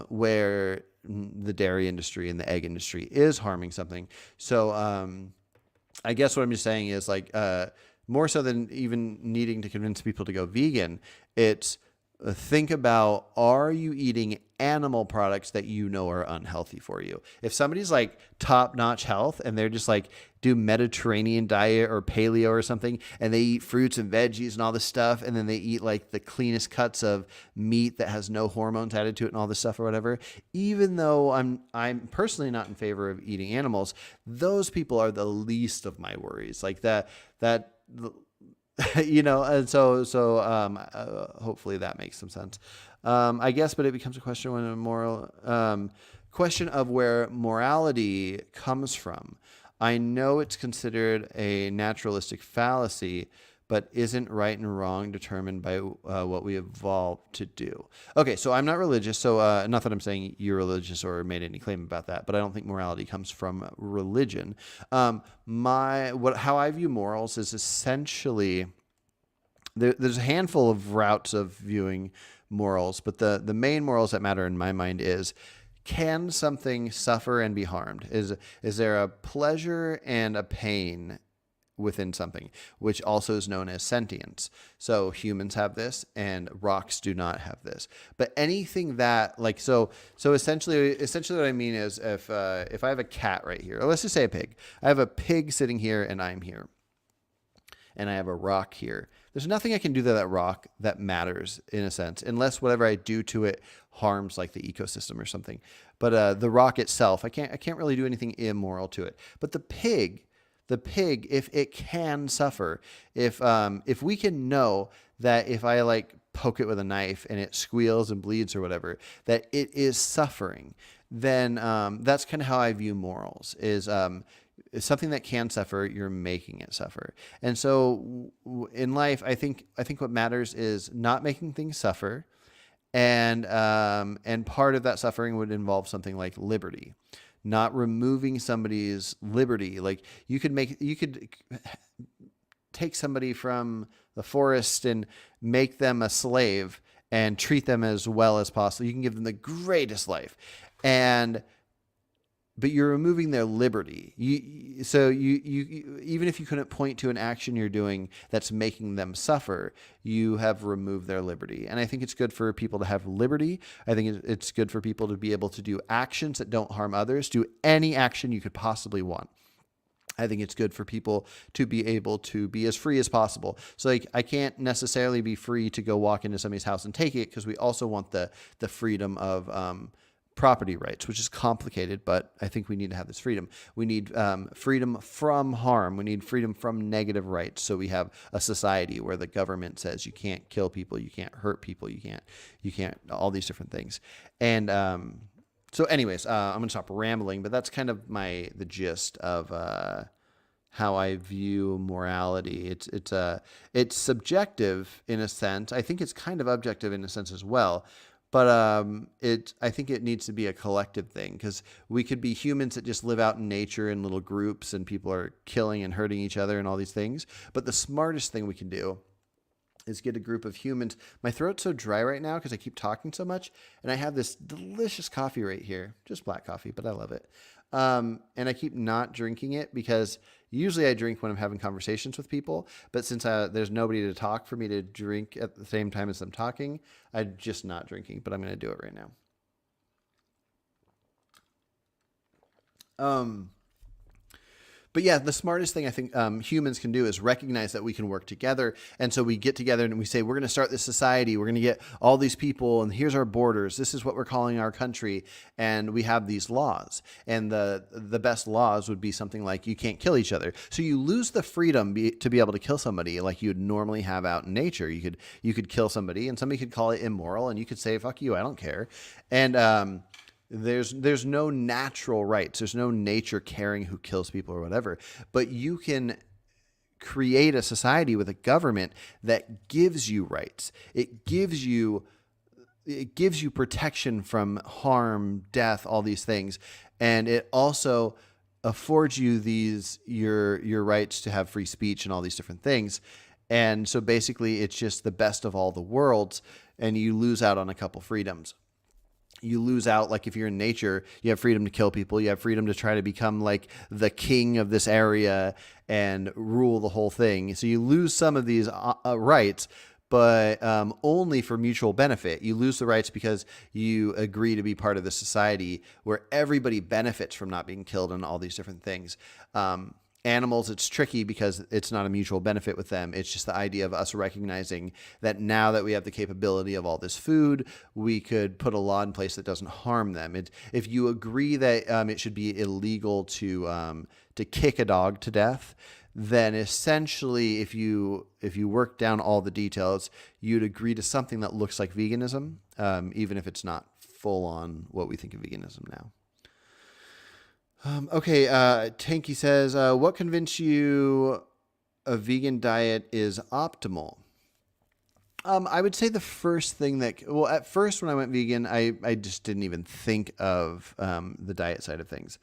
where the dairy industry and the egg industry is harming something. So I guess what I'm just saying is, like, more so than even needing to convince people to go vegan, it's think about, are you eating animal products that you know are unhealthy for you? If somebody's like top-notch health and they're just like do Mediterranean diet or paleo or something, and they eat fruits and veggies and all this stuff, and then they eat like the cleanest cuts of meat that has no hormones added to it and all this stuff or whatever, even though I'm personally not in favor of eating animals, those people are the least of my worries. Like that and so hopefully that makes some sense. I guess, but it becomes a question when a moral question of where morality comes from. I know it's considered a naturalistic fallacy, but isn't right and wrong determined by what we evolved to do? Okay, so I'm not religious, so not that I'm saying you're religious or made any claim about that, but I don't think morality comes from religion. How I view morals is essentially, there's a handful of routes of viewing morals, but the main morals that matter in my mind is, can something suffer and be harmed? Is there a pleasure and a pain within something, which also is known as sentience? So humans have this and rocks do not have this. But anything that, like, so essentially what I mean is, if I have a cat right here, or let's just say a pig. I have a pig sitting here and I'm here. And I have a rock here. There's nothing I can do to that rock that matters, in a sense, unless whatever I do to it harms like the ecosystem or something. But the rock itself, I can't really do anything immoral to it. But the pig, if it can suffer, if we can know that if I like poke it with a knife and it squeals and bleeds or whatever, that it is suffering, then that's kind of how I view morals. Is something that can suffer, you're making it suffer. And so in life, I think what matters is not making things suffer. And part of that suffering would involve something like liberty, not removing somebody's liberty. Like you could take somebody from the forest and make them a slave and treat them as well as possible. You can give them the greatest life. And but you're removing their liberty. You even if you couldn't point to an action you're doing that's making them suffer, you have removed their liberty. And I think it's good for people to have liberty. I think it's good for people to be able to do actions that don't harm others, do any action you could possibly want. I think it's good for people to be able to be as free as possible. So like, I can't necessarily be free to go walk into somebody's house and take it, because we also want the freedom of property rights, which is complicated, but I think we need to have this freedom. We need freedom from harm. We need freedom from negative rights. So we have a society where the government says you can't kill people, you can't hurt people, you can't all these different things. And so anyways, I'm going to stop rambling, but that's kind of the gist of how I view morality. It's subjective in a sense. I think it's kind of objective in a sense as well. But I think it needs to be a collective thing, because we could be humans that just live out in nature in little groups and people are killing and hurting each other and all these things. But the smartest thing we can do is get a group of humans. My throat's so dry right now because I keep talking so much, and I have this delicious coffee right here, just black coffee, but I love it. And I keep not drinking it because usually I drink when I'm having conversations with people, but since there's nobody to talk for me to drink at the same time as I'm talking, I'm just not drinking, but I'm going to do it right now. But yeah, the smartest thing I think humans can do is recognize that we can work together. And so we get together and we say, we're going to start this society. We're going to get all these people, and here's our borders. This is what we're calling our country. And we have these laws. And the best laws would be something like you can't kill each other. So you lose the freedom to be able to kill somebody like you would normally have out in nature. You could kill somebody and somebody could call it immoral, and you could say, fuck you, I don't care. And there's no natural rights. There's no nature caring who kills people or whatever. But you can create a society with a government that gives you rights. It gives you protection from harm, death, all these things. And it also affords you your rights to have free speech and all these different things. And so basically it's just the best of all the worlds, and you lose out on a couple freedoms. You lose out, like if you're in nature, you have freedom to kill people. You have freedom to try to become like the king of this area and rule the whole thing. So you lose some of these rights, but only for mutual benefit. You lose the rights because you agree to be part of the society where everybody benefits from not being killed and all these different things. Animals, it's tricky because it's not a mutual benefit with them. It's just the idea of us recognizing that now that we have the capability of all this food, we could put a law in place that doesn't harm them. If you agree that it should be illegal to kick a dog to death, then essentially if you work down all the details, you'd agree to something that looks like veganism, even if it's not full on what we think of veganism now. Okay, Tanky says, what convinced you a vegan diet is optimal? I would say the first thing at first when I went vegan, I just didn't even think of the diet side of things.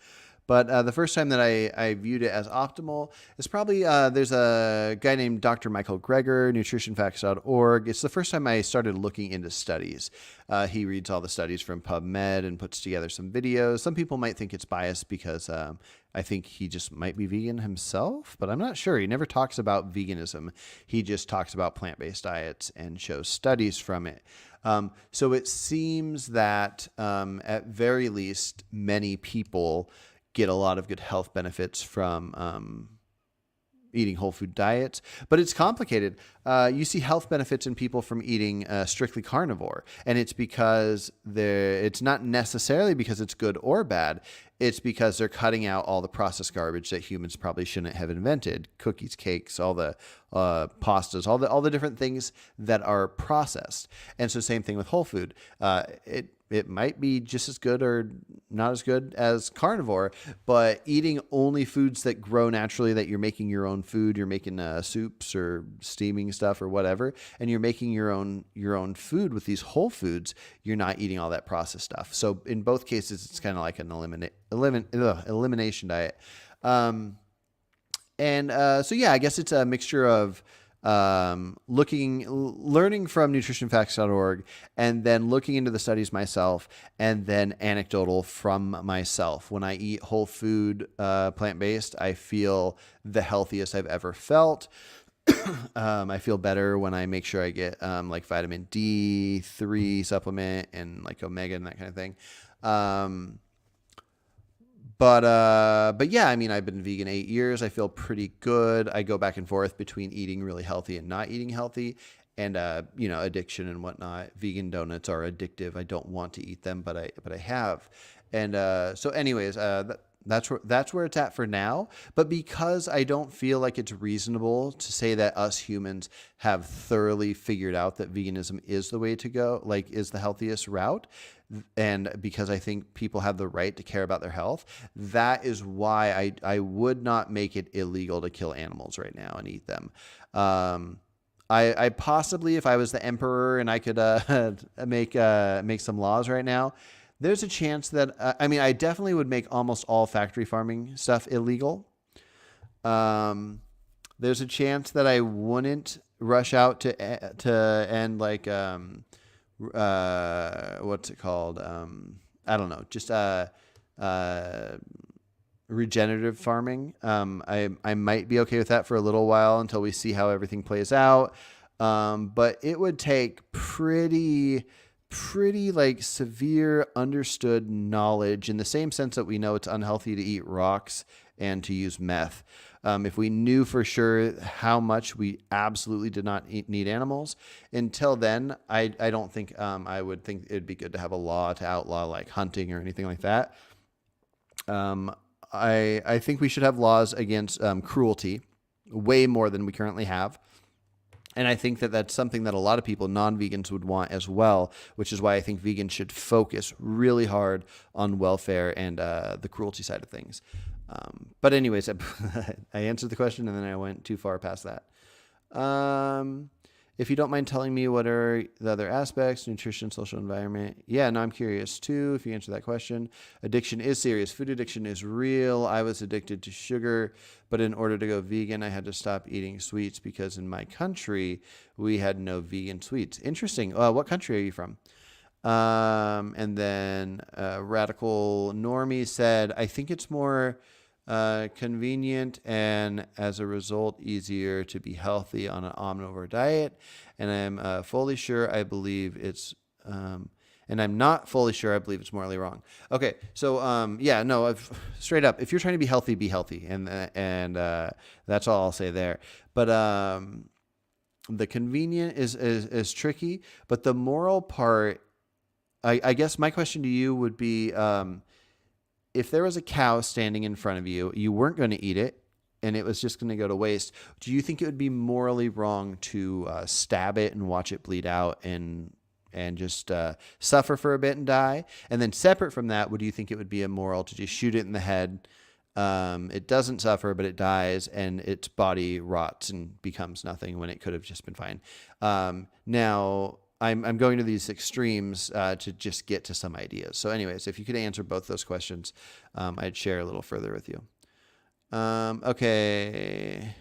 But the first time that I viewed it as optimal is probably there's a guy named Dr. Michael Greger, nutritionfacts.org. It's the first time I started looking into studies. He reads all the studies from PubMed and puts together some videos. Some people might think it's biased because I think he just might be vegan himself, but I'm not sure. He never talks about veganism. He just talks about plant-based diets and shows studies from it. So it seems that at very least many people get a lot of good health benefits from eating whole food diets, but it's complicated. You see health benefits in people from eating strictly carnivore, and it's because it's not necessarily because it's good or bad. It's because they're cutting out all the processed garbage that humans probably shouldn't have invented: cookies, cakes, all the pastas, all the different things that are processed. And so same thing with whole food. It might be just as good or not as good as carnivore, but eating only foods that grow naturally, that you're making your own food, you're making soups or steaming stuff or whatever, and you're making your own food with these whole foods, you're not eating all that processed stuff. So in both cases, it's kind of like an elimination diet. So yeah, I guess it's a mixture of learning from nutritionfacts.org, and then looking into the studies myself, and then anecdotal from myself. When I eat whole food, plant-based, I feel the healthiest I've ever felt. I feel better when I make sure I get like vitamin D3 supplement and like omega and that kind of thing. But yeah, I mean, I've been vegan 8 years. I feel pretty good. I go back and forth between eating really healthy and not eating healthy, and addiction and whatnot. Vegan donuts are addictive. I don't want to eat them, but I have. And so anyways, that's where it's at for now. But because I don't feel like it's reasonable to say that us humans have thoroughly figured out that veganism is the way to go, like is the healthiest route, and because I think people have the right to care about their health, that is why I would not make it illegal to kill animals right now and eat them. I possibly, if I was the emperor and I could make some laws right now, there's a chance that I definitely would make almost all factory farming stuff illegal. There's a chance that I wouldn't rush out to end like what's it called? I don't know, just regenerative farming. I might be okay with that for a little while until we see how everything plays out. But it would take pretty like severe understood knowledge, in the same sense that we know it's unhealthy to eat rocks and to use meth. If we knew for sure how much we absolutely did not need animals, until then, I don't think I would think it'd be good to have a law to outlaw like hunting or anything like that. I think we should have laws against cruelty, way more than we currently have. And I think that that's something that a lot of people, non-vegans, would want as well, which is why I think vegans should focus really hard on welfare and the cruelty side of things. But anyways, I answered the question and then I went too far past that. If you don't mind telling me what are the other aspects, nutrition, social environment. Yeah, no, I'm curious too, if you answer that question. Addiction is serious. Food addiction is real. I was addicted to sugar, but in order to go vegan, I had to stop eating sweets because in my country, we had no vegan sweets. Interesting. What country are you from? And then Radical Normie said, I think it's more convenient and as a result easier to be healthy on an omnivore diet. And I'm fully sure I believe it's and I'm not fully sure I believe it's morally wrong. Okay, so yeah, no, straight up, if you're trying to be healthy, and that's all I'll say there. But the convenient is tricky, but the moral part, I guess my question to you would be, if there was a cow standing in front of you, you weren't going to eat it, and it was just going to go to waste, do you think it would be morally wrong to stab it and watch it bleed out and just suffer for a bit and die? And then separate from that, would you think it would be immoral to just shoot it in the head? It doesn't suffer, but it dies, and its body rots and becomes nothing when it could have just been fine. Now, I'm going to these extremes to just get to some ideas. So anyways, if you could answer both those questions, I'd share a little further with you. Okay.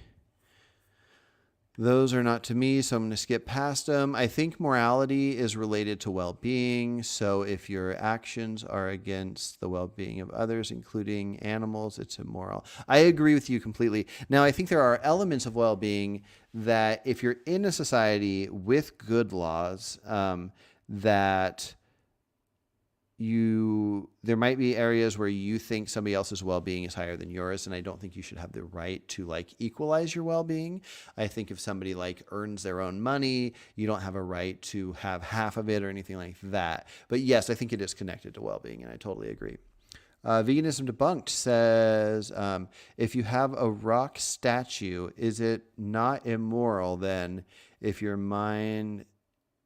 Those are not to me, so I'm going to skip past them. I think morality is related to well-being. So if your actions are against the well-being of others, including animals, it's immoral. I agree with you completely. Now, I think there are elements of well-being that if you're in a society with good laws, that there might be areas where you think somebody else's well-being is higher than yours, and I don't think you should have the right to like equalize your well-being. I think if somebody like earns their own money, you don't have a right to have half of it or anything like that. But yes, I think it is connected to well-being, and I totally agree. Veganism Debunked says, if you have a rock statue, is it not immoral then if you're mind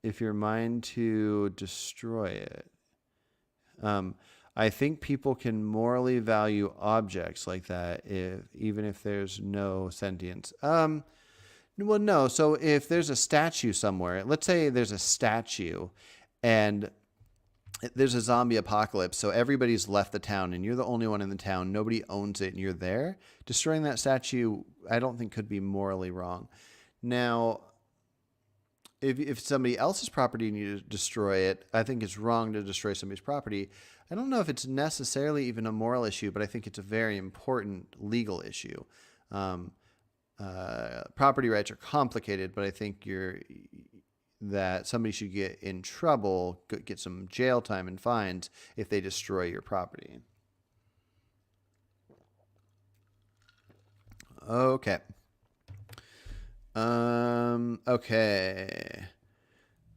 to destroy it? I think people can morally value objects like that even if there's no sentience. Well, no. So if there's a statue somewhere, let's say there's a statue and there's a zombie apocalypse, so everybody's left the town and you're the only one in the town, nobody owns it, and you're there, destroying that statue, I don't think could be morally wrong. Now, if somebody else's property and you destroy it, I think it's wrong to destroy somebody's property. I don't know if it's necessarily even a moral issue, but I think it's a very important legal issue. Um, Property rights are complicated, but I think that somebody should get in trouble, get some jail time and fines if they destroy your property. Okay. Okay.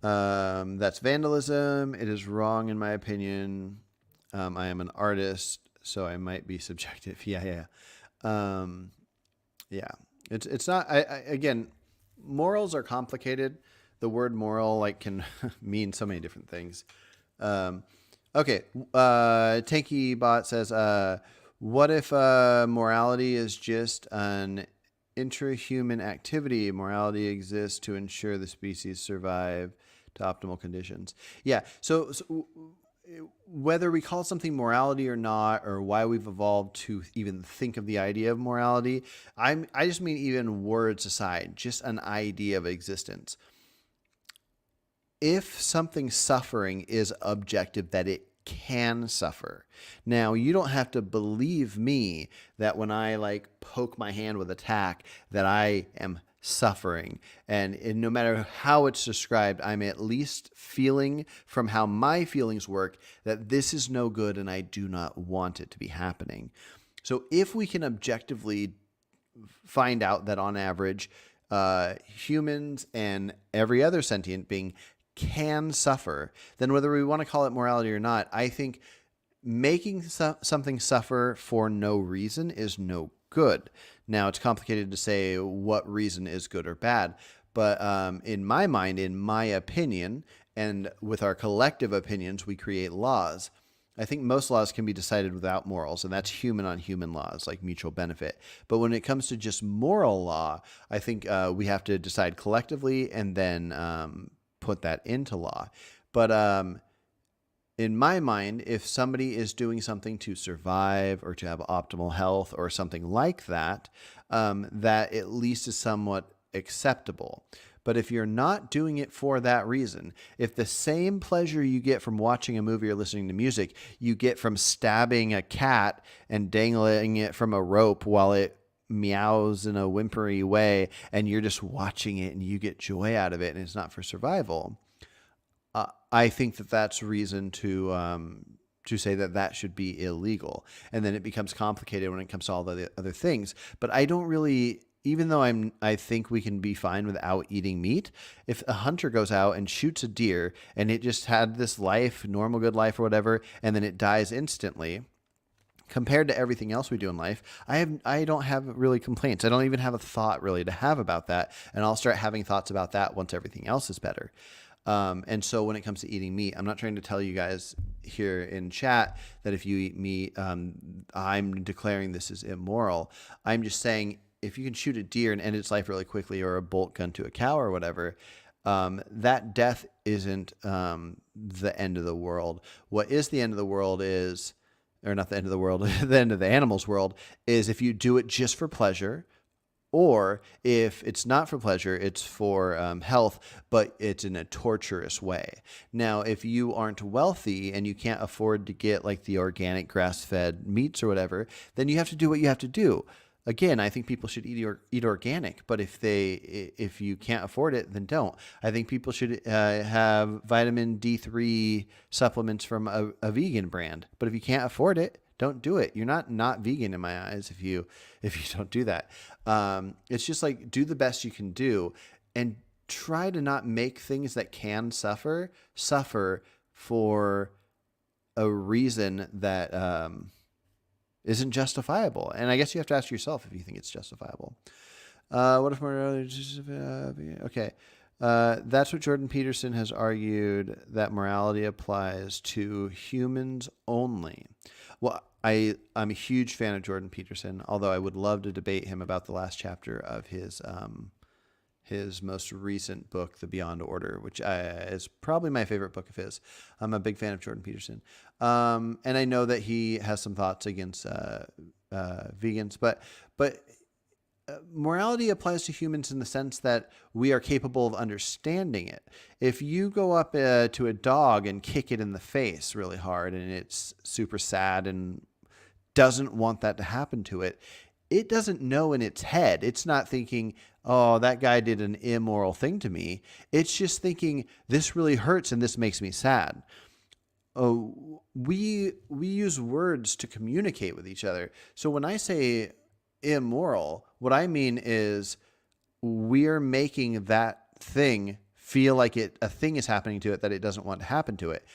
That's vandalism. It is wrong in my opinion. I am an artist, so I might be subjective. Yeah. Yeah. It's not. Again, morals are complicated. The word moral can mean so many different things. Okay. Tanky Bot says, what if morality is just an intrahuman activity? Morality exists to ensure the species survive to optimal conditions. Yeah. So whether we call something morality or not, or why we've evolved to even think of the idea of morality, I just mean even words aside, just an idea of existence. If something suffering is objective, that it can suffer. Now, you don't have to believe me that when I poke my hand with a tack that I am suffering. And no matter how it's described, I'm at least feeling from how my feelings work that this is no good and I do not want it to be happening. So if we can objectively find out that on average, humans and every other sentient being can suffer, then whether we want to call it morality or not, I think making something suffer for no reason is no good. Now, it's complicated to say what reason is good or bad, but in my mind, in my opinion, and with our collective opinions, we create laws. I think most laws can be decided without morals, and that's human on human laws, like mutual benefit. But when it comes to just moral law, I think we have to decide collectively and then put that into law. But in my mind, if somebody is doing something to survive or to have optimal health or something like that, that at least is somewhat acceptable. But if you're not doing it for that reason, if the same pleasure you get from watching a movie or listening to music, you get from stabbing a cat and dangling it from a rope while it meows in a whimpery way, and you're just watching it and you get joy out of it and it's not for survival, I think that that's reason to say that should be illegal. And then it becomes complicated when it comes to all the other things. But I don't really, even though I think we can be fine without eating meat, if a hunter goes out and shoots a deer and it just had this life, normal good life or whatever, and then it dies instantly, compared to everything else we do in life, I don't have really complaints. I don't even have a thought really to have about that. And I'll start having thoughts about that once everything else is better. And so when it comes to eating meat, I'm not trying to tell you guys here in chat that if you eat meat, I'm declaring this is immoral. I'm just saying if you can shoot a deer and end its life really quickly, or a bolt gun to a cow or whatever, that death isn't the end of the world. What is the end of the world is, or not the end of the world, the end of the animal's world, is if you do it just for pleasure, or if it's not for pleasure, it's for health, but it's in a torturous way. Now, if you aren't wealthy and you can't afford to get the organic grass-fed meats or whatever, then you have to do what you have to do. Again, I think people should eat organic, but if you can't afford it, then don't. I think people should have vitamin D3 supplements from a vegan brand, but if you can't afford it, don't do it. You're not vegan in my eyes if you don't do that. It's just do the best you can do, and try to not make things that can suffer for a reason that isn't justifiable. And I guess you have to ask yourself if you think it's justifiable. What if morality? Okay. That's what Jordan Peterson has argued, that morality applies to humans only. Well, I'm a huge fan of Jordan Peterson, although I would love to debate him about the last chapter of his most recent book, The Beyond Order, which is probably my favorite book of his. I'm a big fan of Jordan Peterson. And I know that he has some thoughts against vegans, but morality applies to humans in the sense that we are capable of understanding it. If you go up to a dog and kick it in the face really hard and it's super sad and doesn't want that to happen to it, it doesn't know in its head. It's not thinking, oh, that guy did an immoral thing to me. It's just thinking, this really hurts and this makes me sad. Oh, we use words to communicate with each other. So when I say immoral, what I mean is we're making that thing feel like a thing is happening to it that it doesn't want to happen to it.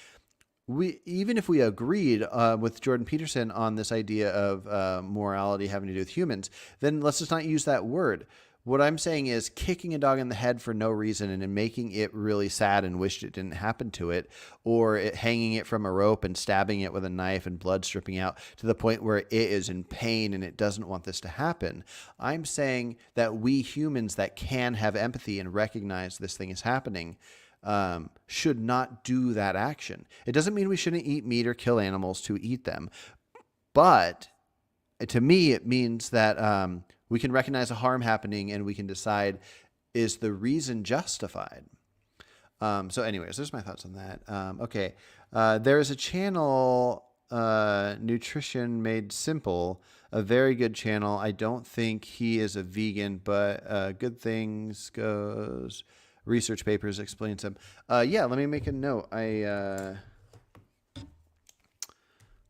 Even if we agreed with Jordan Peterson on this idea of morality having to do with humans, then let's just not use that word. What I'm saying is kicking a dog in the head for no reason and making it really sad and wished it didn't happen to it, or hanging it from a rope and stabbing it with a knife and blood stripping out to the point where it is in pain and it doesn't want this to happen. I'm saying that we humans that can have empathy and recognize this thing is happening should not do that action. It doesn't mean we shouldn't eat meat or kill animals to eat them. But to me, it means that we can recognize a harm happening and we can decide, is the reason justified? So anyways, there's my thoughts on that. Okay. There is a channel, Nutrition Made Simple, a very good channel. I don't think he is a vegan, but Good Things Goes Research Papers explains him. Yeah, let me make a note.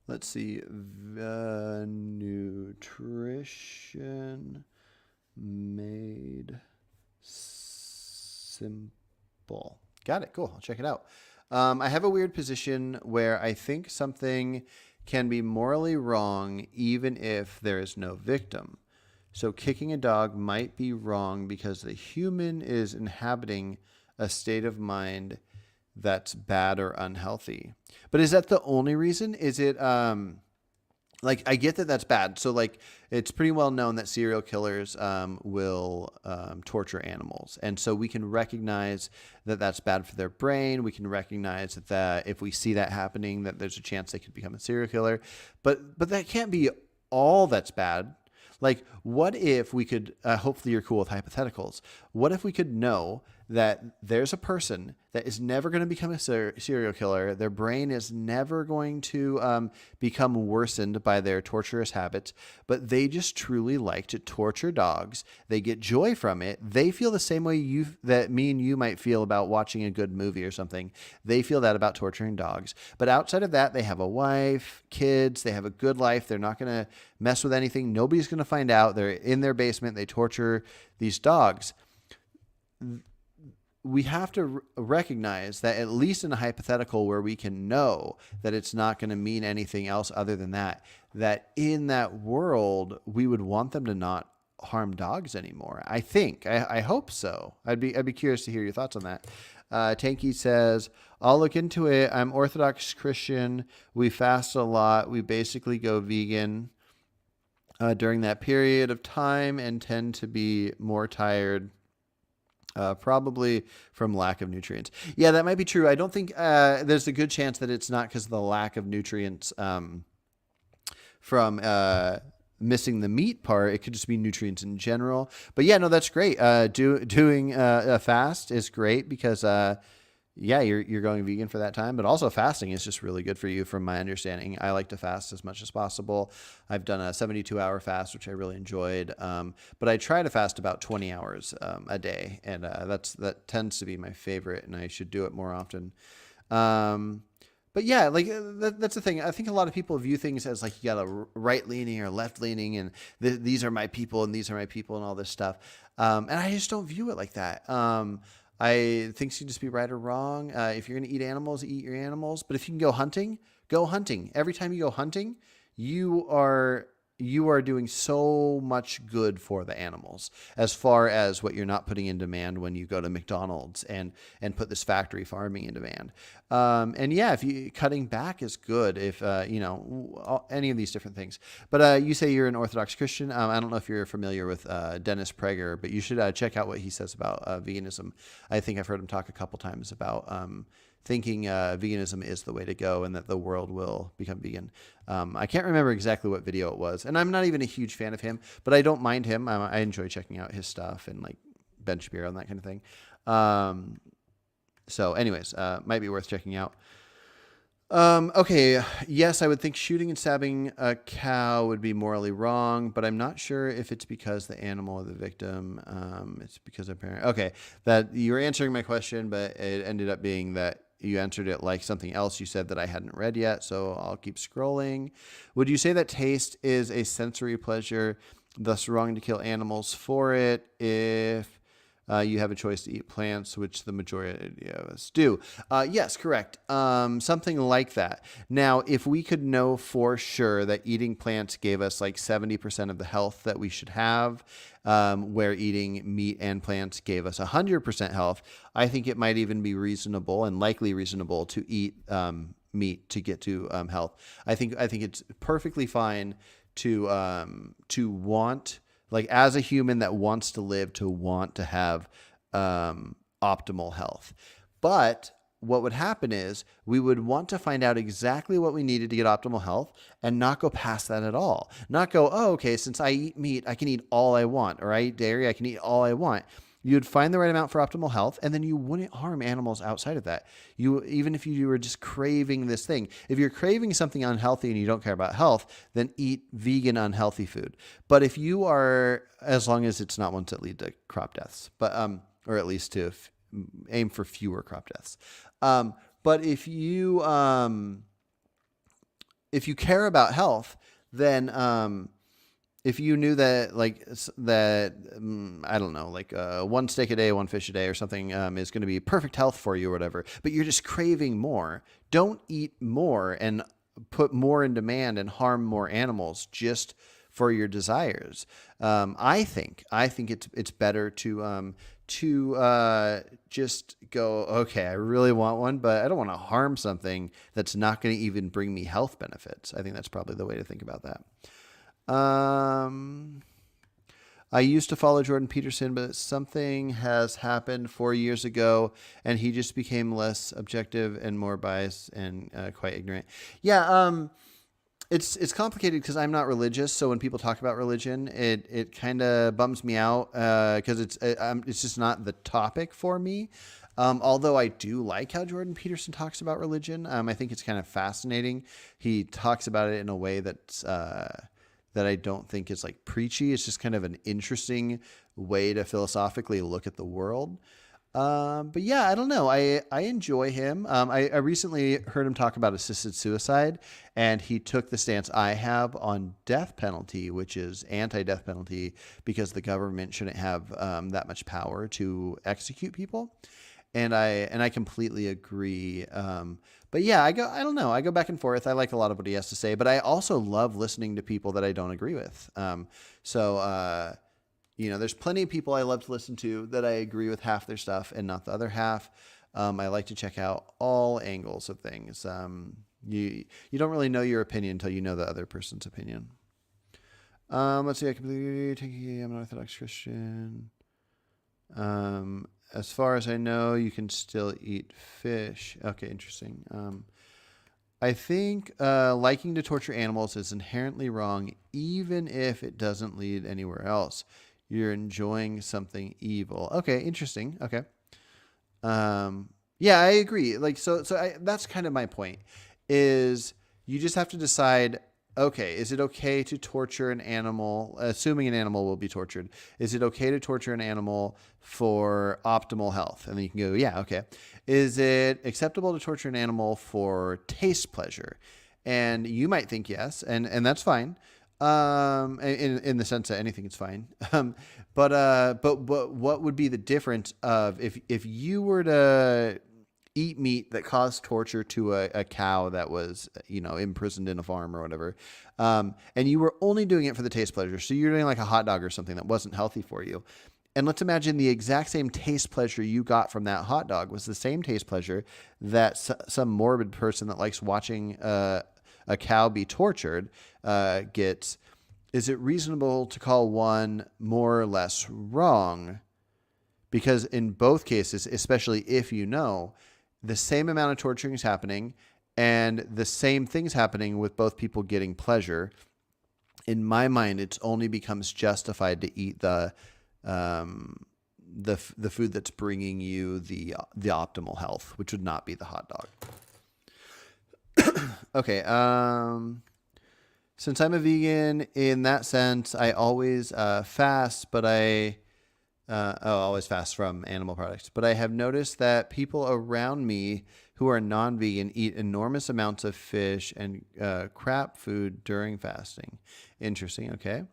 Let's see. The Nutrition Made Simple. Got it. Cool. I'll check it out. I have a weird position where I think something can be morally wrong even if there is no victim. So kicking a dog might be wrong because the human is inhabiting a state of mind that's bad or unhealthy. But is that the only reason? Is it like, I get that that's bad. So like, it's pretty well known that serial killers will torture animals. And so we can recognize that that's bad for their brain. We can recognize that if we see that happening, that there's a chance they could become a serial killer. But that can't be all that's bad. Like, what if we could, hopefully you're cool with hypotheticals. What if we could know that there's a person that is never going to become a serial killer. Their brain is never going to become worsened by their torturous habits, but they just truly like to torture dogs. They get joy from it. They feel the same way that me and you might feel about watching a good movie or something. They feel that about torturing dogs. But outside of that, they have a wife, kids, they have a good life. They're not going to mess with anything. Nobody's going to find out. They're in their basement. They torture these dogs. We have to recognize that, at least in a hypothetical where we can know that it's not going to mean anything else other than that in that world, we would want them to not harm dogs anymore. I think, I hope so. I'd be curious to hear your thoughts on that. Tanky says, I'll look into it. I'm Orthodox Christian. We fast a lot. We basically go vegan during that period of time and tend to be more tired. Probably from lack of nutrients. Yeah, that might be true. I don't think there's a good chance that it's not because of the lack of nutrients from missing the meat part. It could just be nutrients in general. But yeah, no, that's great. Doing a fast is great because you're going vegan for that time, but also fasting is just really good for you from my understanding. I like to fast as much as possible. I've done a 72-hour fast, which I really enjoyed. But I try to fast about 20 hours a day, and that tends to be my favorite, and I should do it more often. But yeah, like that's the thing. I think a lot of people view things as like you got a right leaning or left leaning, and these are my people and these are my people and all this stuff. And I just don't view it like that. I think should just be right or wrong. If you're going to eat animals, eat your animals. But if you can go hunting, go hunting. Every time you go hunting, you are doing so much good for the animals, as far as what you're not putting in demand when you go to McDonald's and put this factory farming in demand. And yeah, if cutting back is good, if any of these different things. But you say you're an Orthodox Christian. I don't know if you're familiar with Dennis Prager, but you should check out what he says about veganism. I think I've heard him talk a couple times about thinking veganism is the way to go and that the world will become vegan. I can't remember exactly what video it was, and I'm not even a huge fan of him, but I don't mind him. I enjoy checking out his stuff and like Ben Shapiro and that kind of thing. So anyways, might be worth checking out. Okay. Yes, I would think shooting and stabbing a cow would be morally wrong, but I'm not sure if it's because the animal or the victim. It's because of parent. Okay. That you were answering my question, but it ended up being that you answered it like something else you said that I hadn't read yet. So I'll keep scrolling. Would you say that taste is a sensory pleasure, thus wrong to kill animals for it if you have a choice to eat plants, which the majority of us do? Yes, correct. Something like that. Now, if we could know for sure that eating plants gave us like 70% of the health that we should have, where eating meat and plants gave us 100% health, I think it might even be reasonable and likely reasonable to eat meat to get to health. I think it's perfectly fine to want, like as a human that wants to live, to want to have optimal health. But what would happen is we would want to find out exactly what we needed to get optimal health and not go past that at all. Not go, oh, okay, since I eat meat, I can eat all I want, or I eat dairy, I can eat all I want. You'd find the right amount for optimal health, and then you wouldn't harm animals outside of that. Even if you were just craving this thing, if you're craving something unhealthy and you don't care about health, then eat vegan unhealthy food. But if you are, as long as it's not ones that lead to crop deaths, but or at least to aim for fewer crop deaths. But if you care about health, then if you knew that I don't know, like one steak a day, one fish a day or something is going to be perfect health for you or whatever, but you're just craving more, don't eat more and put more in demand and harm more animals just for your desires. I think it's better to just go, okay, I really want one, but I don't want to harm something that's not going to even bring me health benefits. I think that's probably the way to think about that. I used to follow Jordan Peterson, but something has happened 4 years ago, and he just became less objective and more biased and quite ignorant. Yeah, it's complicated because I'm not religious, so when people talk about religion, it kind of bums me out because it's just not the topic for me. Although I do like how Jordan Peterson talks about religion. I think it's kind of fascinating. He talks about it in a way that's that I don't think is like preachy. It's just kind of an interesting way to philosophically look at the world. But yeah, I don't know. I enjoy him. I recently heard him talk about assisted suicide, and he took the stance I have on death penalty, which is anti-death penalty because the government shouldn't have that much power to execute people. And I completely agree. But yeah, I don't know. I go back and forth. I like a lot of what he has to say, but I also love listening to people that I don't agree with. There's plenty of people I love to listen to that I agree with half their stuff and not the other half. I like to check out all angles of things. You don't really know your opinion until you know the other person's opinion. Let's see. I'm an Orthodox Christian. As far as I know, you can still eat fish. Okay, interesting. I think liking to torture animals is inherently wrong, even if it doesn't lead anywhere else. You're enjoying something evil. Okay, interesting. Okay. Yeah, I agree. That's kind of my point. Is you just have to decide. Okay, is it okay to torture an animal, assuming an animal will be tortured? Is it okay to torture an animal for optimal health? And then you can go, yeah, okay. Is it acceptable to torture an animal for taste pleasure? And you might think yes, and that's fine. In the sense that anything is fine. But what would be the difference of if you were to eat meat that caused torture to a cow that was, imprisoned in a farm or whatever. And you were only doing it for the taste pleasure. So you're doing like a hot dog or something that wasn't healthy for you. And let's imagine the exact same taste pleasure you got from that hot dog was the same taste pleasure that some morbid person that likes watching a cow be tortured gets. Is it reasonable to call one more or less wrong? Because in both cases, especially if you know, the same amount of torturing is happening and the same things happening with both people getting pleasure, in my mind, it only becomes justified to eat the food that's bringing you the optimal health, which would not be the hot dog. Okay. Since I'm a vegan, in that sense, I always fast, but always fast from animal products. But I have noticed that people around me who are non-vegan eat enormous amounts of fish and crap food during fasting. Interesting. Okay.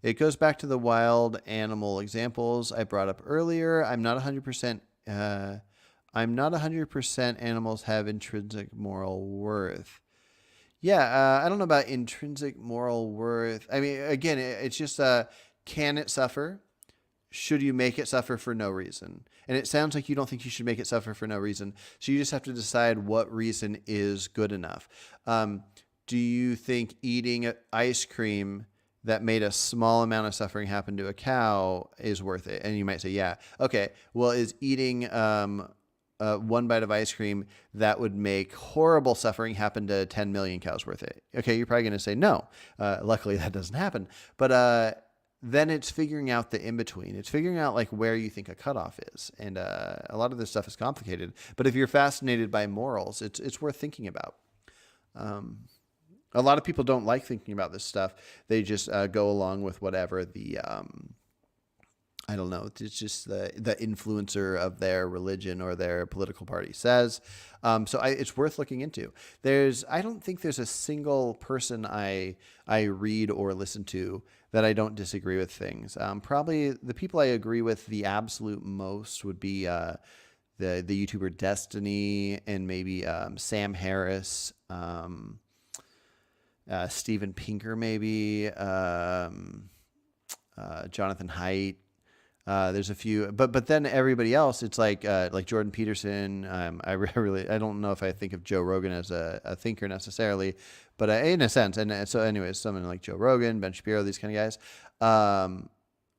It goes back to the wild animal examples I brought up earlier. I'm not 100%. I'm not 100% animals have intrinsic moral worth. Yeah, I don't know about intrinsic moral worth. I mean, again, it's just can it suffer? Should you make it suffer for no reason? And it sounds like you don't think you should make it suffer for no reason. So you just have to decide what reason is good enough. Do you think eating ice cream that made a small amount of suffering happen to a cow is worth it? And you might say, yeah. Okay, well, is eating one bite of ice cream that would make horrible suffering happen to 10 million cows worth it? Okay, you're probably going to say no. Luckily, that doesn't happen. But then it's figuring out the in-between. It's figuring out like where you think a cutoff is. And a lot of this stuff is complicated. But if you're fascinated by morals, it's worth thinking about. A lot of people don't like thinking about this stuff. They just go along with whatever the I don't know. It's just the influencer of their religion or their political party says. So it's worth looking into. I don't think there's a single person I read or listen to that I don't disagree with things. Probably the people I agree with the absolute most would be the YouTuber Destiny and maybe Sam Harris, Steven Pinker, maybe Jonathan Haidt. There's a few, but then everybody else, it's like Jordan Peterson. I don't know if I think of Joe Rogan as a thinker necessarily, but in a sense. And so anyways, someone like Joe Rogan, Ben Shapiro, these kind of guys,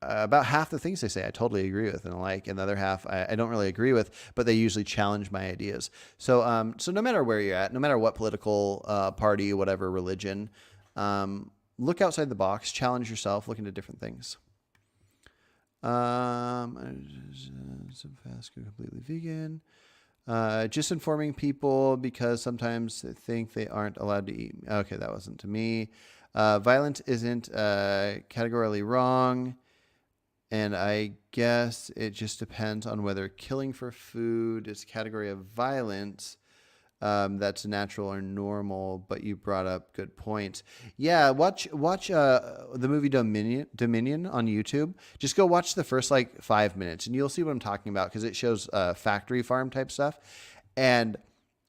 about half the things they say, I totally agree with and and the other half I don't really agree with, but they usually challenge my ideas. So no matter where you're at, no matter what political party, whatever religion, look outside the box, challenge yourself, look into different things. Some fast food, completely vegan. Just informing people because sometimes they think they aren't allowed to eat. Okay, that wasn't to me. Violence isn't categorically wrong. And I guess it just depends on whether killing for food is a category of violence that's natural or normal. But you brought up good points. Yeah, watch the movie Dominion on YouTube. Just go watch the first 5 minutes, and you'll see what I'm talking about because it shows factory farm type stuff. And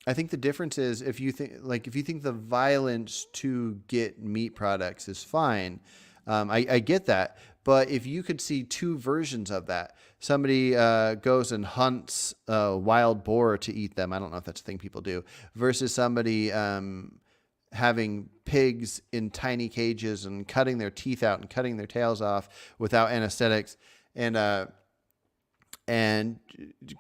I think the difference is if you think the violence to get meat products is fine, I get that. But if you could see two versions of that, somebody goes and hunts wild boar to eat them. I don't know if that's a thing people do. Versus somebody having pigs in tiny cages and cutting their teeth out and cutting their tails off without anesthetics and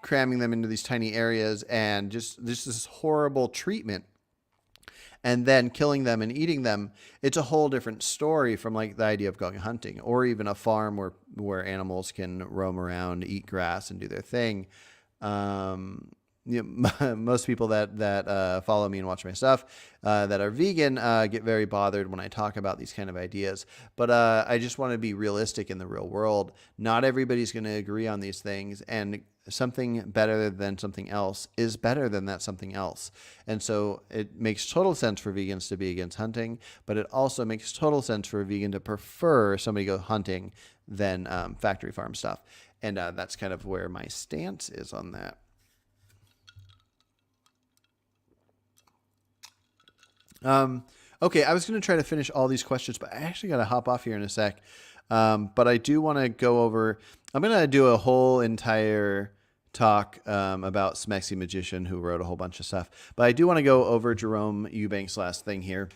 cramming them into these tiny areas and just this horrible treatment. And then killing them and eating them, it's a whole different story from the idea of going hunting or even a farm where animals can roam around, eat grass, and do their thing. Most people that follow me and watch my stuff that are vegan get very bothered when I talk about these kind of ideas. But I just want to be realistic in the real world. Not everybody's going to agree on these things, and something better than something else is better than that something else. And so it makes total sense for vegans to be against hunting, but it also makes total sense for a vegan to prefer somebody go hunting than factory farm stuff. And that's kind of where my stance is on that. Okay, I was going to try to finish all these questions, but I actually got to hop off here in a sec. But I do want to go over, I'm going to do a whole entire talk about Smexy Magician, who wrote a whole bunch of stuff. But I do want to go over Jerome Eubank's last thing here.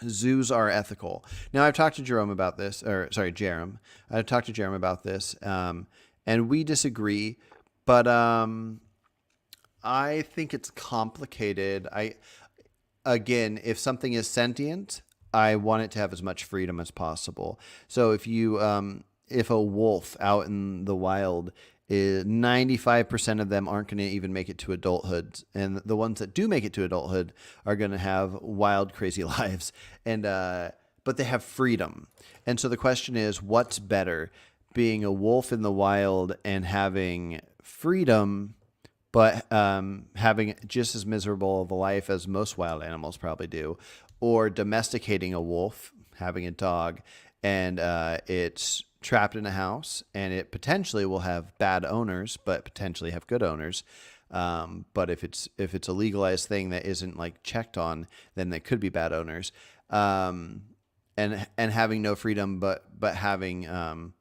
Zoos are ethical. Now, I've talked to Jerome about this, Jerem. I've talked to Jerem about this, and we disagree. But I think it's complicated. Again, if something is sentient, I want it to have as much freedom as possible. So if a wolf out in the wild, 95% of them aren't going to even make it to adulthood, and the ones that do make it to adulthood are going to have wild, crazy lives, and but they have freedom. And so the question is, what's better, being a wolf in the wild and having freedom, but having just as miserable of a life as most wild animals probably do, or domesticating a wolf, having a dog, and it's trapped in a house, and it potentially will have bad owners, but potentially have good owners. But if it's a legalized thing that isn't like checked on, then there could be bad owners. And having no freedom, but having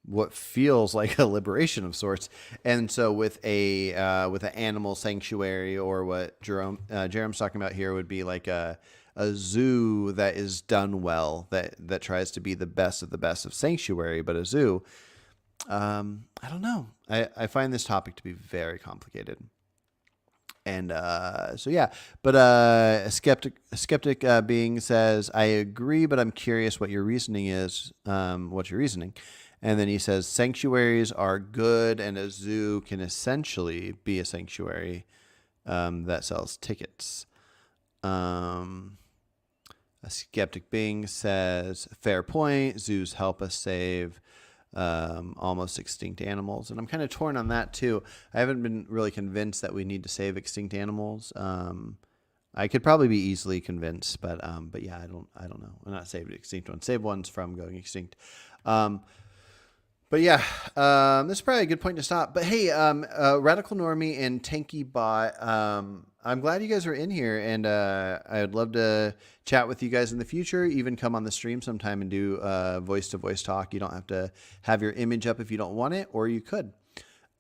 what feels like a liberation of sorts. And so with with an animal sanctuary, or what Jerome's talking about here, would be like a zoo that is done well, that tries to be the best of sanctuary, but a zoo. I don't know. I find this topic to be very complicated. And so yeah, but a skeptic being says, I agree, but I'm curious what your reasoning is. What's your reasoning? And then he says, sanctuaries are good, and a zoo can essentially be a sanctuary that sells tickets. A skeptic being says, fair point. Zoos help us save almost extinct animals. And I'm kind of torn on that too. I haven't been really convinced that we need to save extinct animals. I could probably be easily convinced, but yeah, I don't know. I'm not save extinct ones. Save ones from going extinct. But yeah, this is probably a good point to stop. But hey, Radical Normie and Tanky Bot, I'm glad you guys are in here, and I'd love to chat with you guys in the future. Even come on the stream sometime and do voice-to-voice talk. You don't have to have your image up if you don't want it, or you could.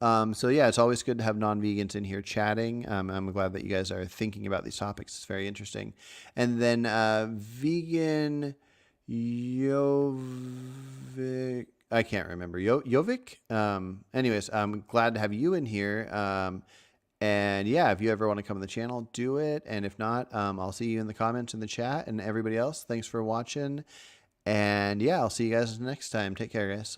So yeah, it's always good to have non-vegans in here chatting. I'm glad that you guys are thinking about these topics. It's very interesting. And then vegan Jovic. I can't remember. Jovic? Anyways, I'm glad to have you in here. And yeah, if you ever want to come on the channel, do it. And if not, I'll see you in the comments in the chat. And everybody else, thanks for watching. And yeah, I'll see you guys next time. Take care, guys.